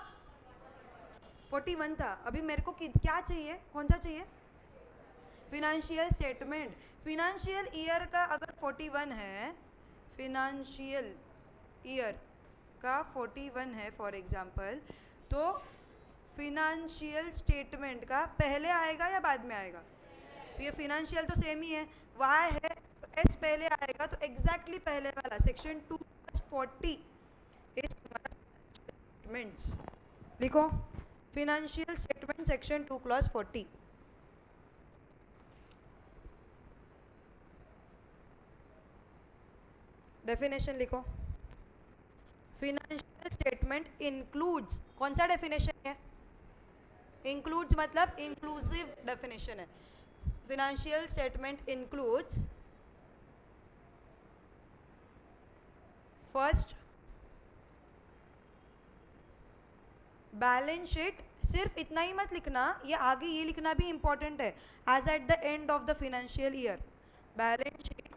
41 था। अभी मेरे को क्या चाहिए, कौन सा चाहिए, फिनेंशियल स्टेटमेंट। फिनेंशियल ईयर का अगर 41 है, फिनेंशियल ईयर का 41 है फॉर एग्जांपल, तो फिनेंशियल स्टेटमेंट का पहले आएगा या बाद में आएगा? तो ये फिनेंशियल तो सेम ही है, वाई है तो एस पहले आएगा, तो एग्जैक्टली पहले वाला सेक्शन 2/40 इज स्टेटमेंट्स। लिखो फिनेंशियल स्टेटमेंट सेक्शन 2/40। डेफिनेशन लिखो, फिनेंशियल स्टेटमेंट इंक्लूड्स, कौन सा डेफिनेशन है, इंक्लूड्स मतलब इंक्लूसिव डेफिनेशन है। Financial statement includes first balance sheet, सिर्फ इतना ही मत लिखना, ये आगे ये लिखना भी इंपॉर्टेंट है, as at the end of the financial year, balance sheet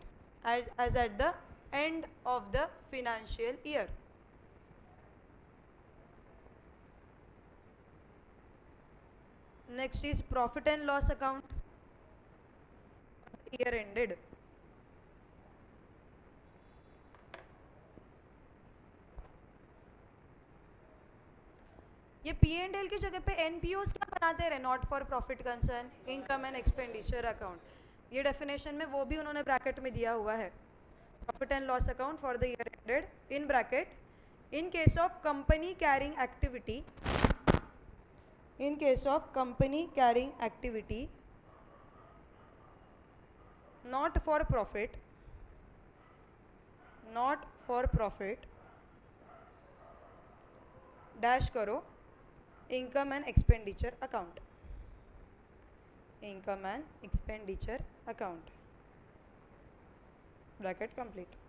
as at the end of the financial year. Next is profit and loss account, year ended. ये P&L की जगह पे NPOs क्या बनाते रहे, not for profit concern, income and expenditure account. ये definition में वो भी उन्होंने ब्रैकेट में दिया हुआ है, profit and loss account for the year ended in bracket in case of company carrying activity, in case of company carrying activity not for profit dash करो income and expenditure account, income and expenditure account, bracket complete.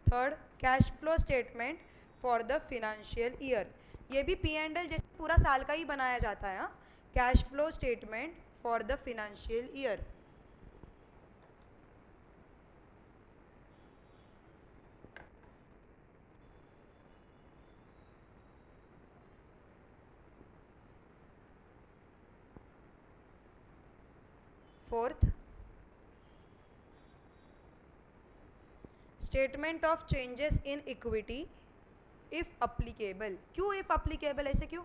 Third, cash flow statement for the financial year. ये भी P&L जैसे पूरा साल का ही बनाया जाता है। Cash flow statement for the financial year. Fourth, statement of changes in equity if applicable. क्यों इफ अप्लीकेबल, ऐसे क्यों?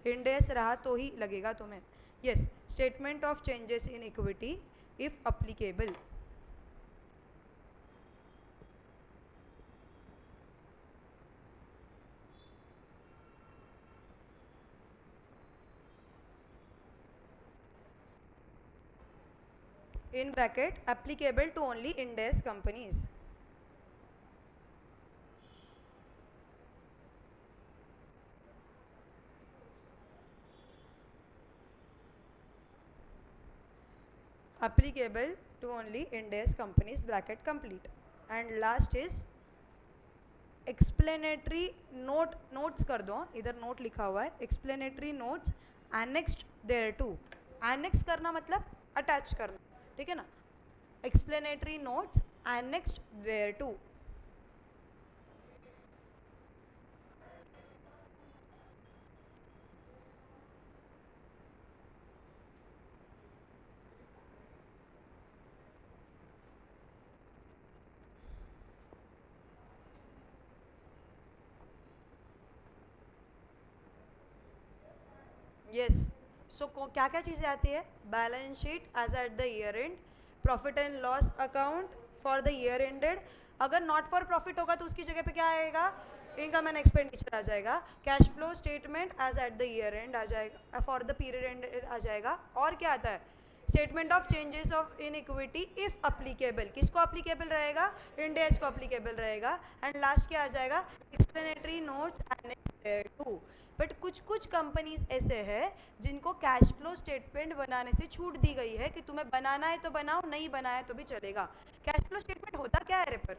इंड एस रहा तो ही लगेगा तुम्हें। Yes, statement of changes in equity if applicable. in bracket applicable to only Ind AS companies. Applicable to only Ind AS companies, bracket complete. And last is explanatory note, notes कर दो, इधर note लिखा हुआ है, explanatory notes annexed thereto। annex करना मतलब attach करना, ठीक है ना? Explanatory notes annexed thereto. Yes, so क्या क्या चीज़ें आती है? Balance sheet as at the year end, profit and loss account for the year ended. अगर नॉट फॉर प्रॉफिट होगा तो उसकी जगह पे क्या आएगा? इनकम एंड एक्सपेंडिचर आ जाएगा। Cash flow statement as at the year end आ जाएगा, फॉर द पीरियड एंड आ जाएगा। और क्या आता है? Statement of changes of in equity if applicable. किसको अप्लीकेबल रहेगा? इंड एस को अप्लीकेबल रहेगा। एंड लास्ट क्या आ जाएगा? Explanatory notes annexed thereto. But कुछ कंपनीज ऐसे हैं जिनको कैश फ्लो स्टेटमेंट बनाने से छूट दी गई है कि तुम्हें बनाना है तो बनाओ, नहीं बनाया तो भी चलेगा। कैश फ्लो स्टेटमेंट होता क्या है रेपर?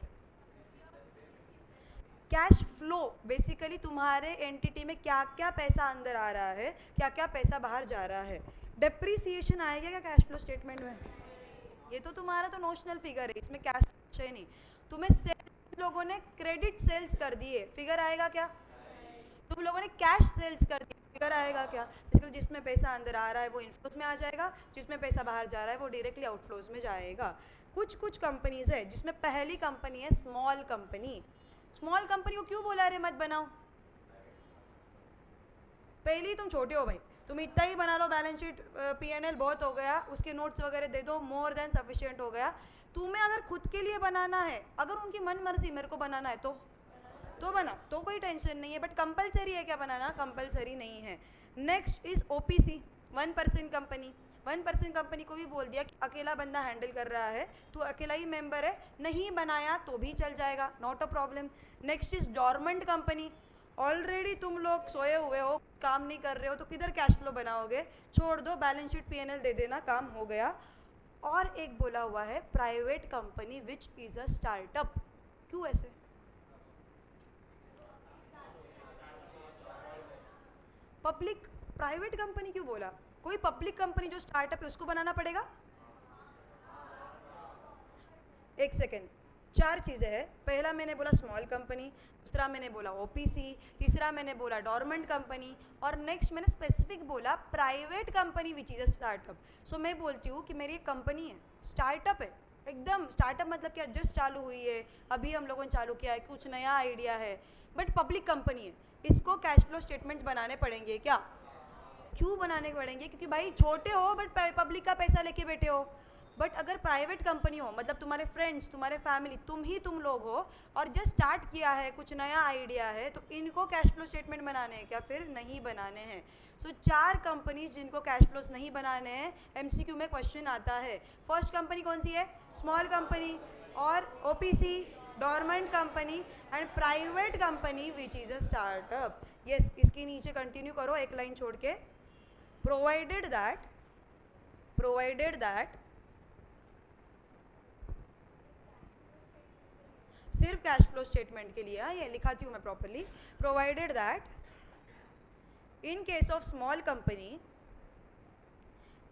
कैश फ्लो बेसिकली तुम्हारे एंटिटी में क्या क्या पैसा अंदर आ रहा है, क्या क्या पैसा बाहर जा रहा है। डेप्रीसिएशन आएगा क्या कैश फ्लो स्टेटमेंट में? ये तो तुम्हारा तो नोशनल फिगर है, इसमें कैश है नहीं। तुम्हें सेल्स लोगों ने क्रेडिट सेल्स कर दिए, फिगर आएगा क्या? तुम लोगों ने कैश सेल्स कर दिया, फिगर आएगा क्या? इसलिए जिसमें पैसा अंदर आ रहा है वो इनफ्लोज में आ जाएगा, जिसमें पैसा बाहर जा रहा है वो डायरेक्टली आउटफ्लोज में जाएगा। कुछ कंपनीज है जिसमें पहली कंपनी है स्मॉल कंपनी। स्मॉल कंपनी को क्यों बोला रे मत बनाओ? पहले ही तुम छोटे हो भाई, तुम इतना ही बना लो, बैलेंस शीट P&L बहुत हो गया, उसके नोट्स वगैरह दे दो, मोर देन सफिशिएंट हो गया। तुम्हें अगर खुद के लिए बनाना है, अगर उनकी मन मर्जी मेरे को बनाना है तो बना, तो कोई टेंशन नहीं है। बट कंपलसरी है क्या बनाना? कंपलसरी नहीं है। Next is OPC, 1% company. 1% company को भी बोल दिया कि अकेला बंदा हैंडल कर रहा है, तू अकेला ही मेंबर है, नहीं बनाया तो भी चल जाएगा, not a problem. Next is dormant company. Already तुम लोग सोए हुए हो, काम नहीं कर रहे हो, तो किधर कैश फ्लो बनाओगे? छोड़ दो, बैलेंस शीट P&L दे देना, काम हो गया। और एक बोला हुआ है private company which is a startup. क्यों ऐसे? पब्लिक प्राइवेट कंपनी क्यों बोला? कोई पब्लिक कंपनी जो स्टार्टअप है उसको बनाना पड़ेगा। एक सेकेंड, 4 चीज़ें हैं। पहला मैंने बोला स्मॉल कंपनी, दूसरा मैंने बोला ओपीसी, तीसरा मैंने बोला डॉर्मेंट कंपनी, और नेक्स्ट मैंने स्पेसिफिक बोला private company which is a startup. So मैं बोलती हूँ कि मेरी एक कंपनी है, स्टार्टअप है, एकदम स्टार्टअप मतलब क्या, जस्ट चालू हुई है, अभी हम लोगों ने चालू किया है, कुछ नया आइडिया है, बट पब्लिक कंपनी है। इसको कैश फ्लो स्टेटमेंट्स बनाने पड़ेंगे क्या? क्यों बनाने पड़ेंगे? क्योंकि भाई छोटे हो बट पब्लिक का पैसा लेके बैठे हो। बट अगर प्राइवेट कंपनी हो, मतलब तुम्हारे फ्रेंड्स, तुम्हारे फैमिली, तुम लोग हो और जस्ट स्टार्ट किया है, कुछ नया आइडिया है, तो इनको कैश फ्लो स्टेटमेंट बनाने हैं क्या? फिर नहीं बनाने हैं। सो 4 कंपनीज जिनको कैश फ्लोस नहीं बनाने हैं, एमसीक्यू में क्वेश्चन आता है। फर्स्ट कंपनी कौन सी है? स्मॉल कंपनी, और OPC, dormant company, and private company which is a startup. Yes, इसके नीचे कंटिन्यू करो एक लाइन छोड़ के। प्रोवाइडेड दैट सिर्फ कैश फ्लो स्टेटमेंट के लिए, ये लिखाती हूँ मैं properly. Provided that in case of small company,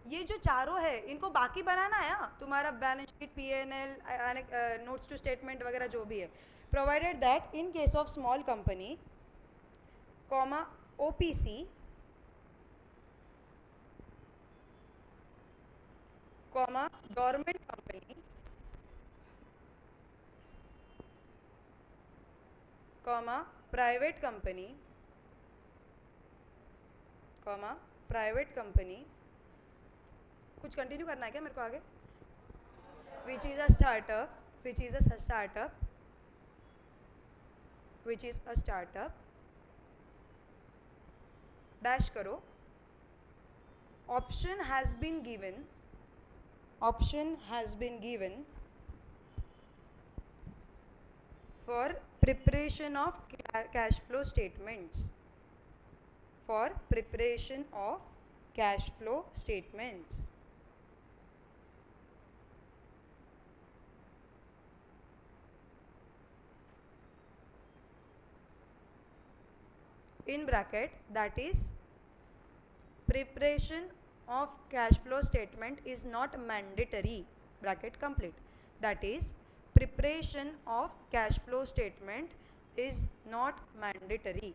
ये जो चारों है इनको बाकी बनाना है, तुम्हारा balance sheet, PNL, notes to statement वगैरह जो भी है। Provided that in case of small company, comma OPC, comma dormant company, comma private company, comma private company, कुछ कंटिन्यू करना है क्या मेरे को आगे? Which is a startup, which is a startup, which is a startup, dash करो, option has been given, option has been given for preparation of cash flow statements, for preparation of cash flow statements. In bracket, that is, preparation of cash flow statement is not mandatory, bracket complete. That is, preparation of cash flow statement is not mandatory.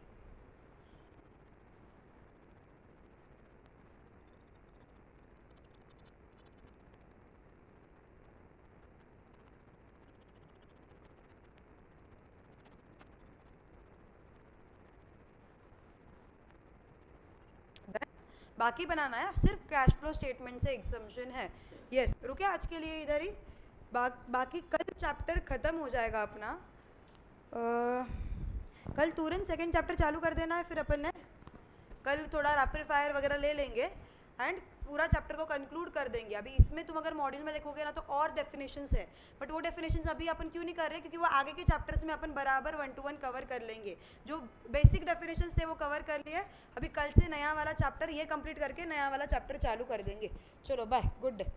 बाकी बनाना है, सिर्फ cash flow statement से exemption है। Yes, रुके आज के लिए इधर ही, बाकी कल चैप्टर ख़त्म हो जाएगा अपना। कल तुरंत सेकंड चैप्टर चालू कर देना है, फिर अपन ने कल थोड़ा रैपिड फायर वगैरह ले लेंगे एंड पूरा चैप्टर को कंक्लूड कर देंगे। अभी इसमें तुम अगर मॉड्यूल में देखोगे ना तो और डेफिनेशंस है, बट वो डेफिनेशंस अभी अपन क्यों नहीं कर रहे? क्योंकि वो आगे के चैप्टर्स में अपन बराबर 1 to 1 कवर कर लेंगे। जो बेसिक डेफिनेशंस थे वो कवर कर लिए, अभी कल से नया वाला चैप्टर ये कंप्लीट करके नया वाला चैप्टर चालू कर देंगे। चलो बाय, गुड डे।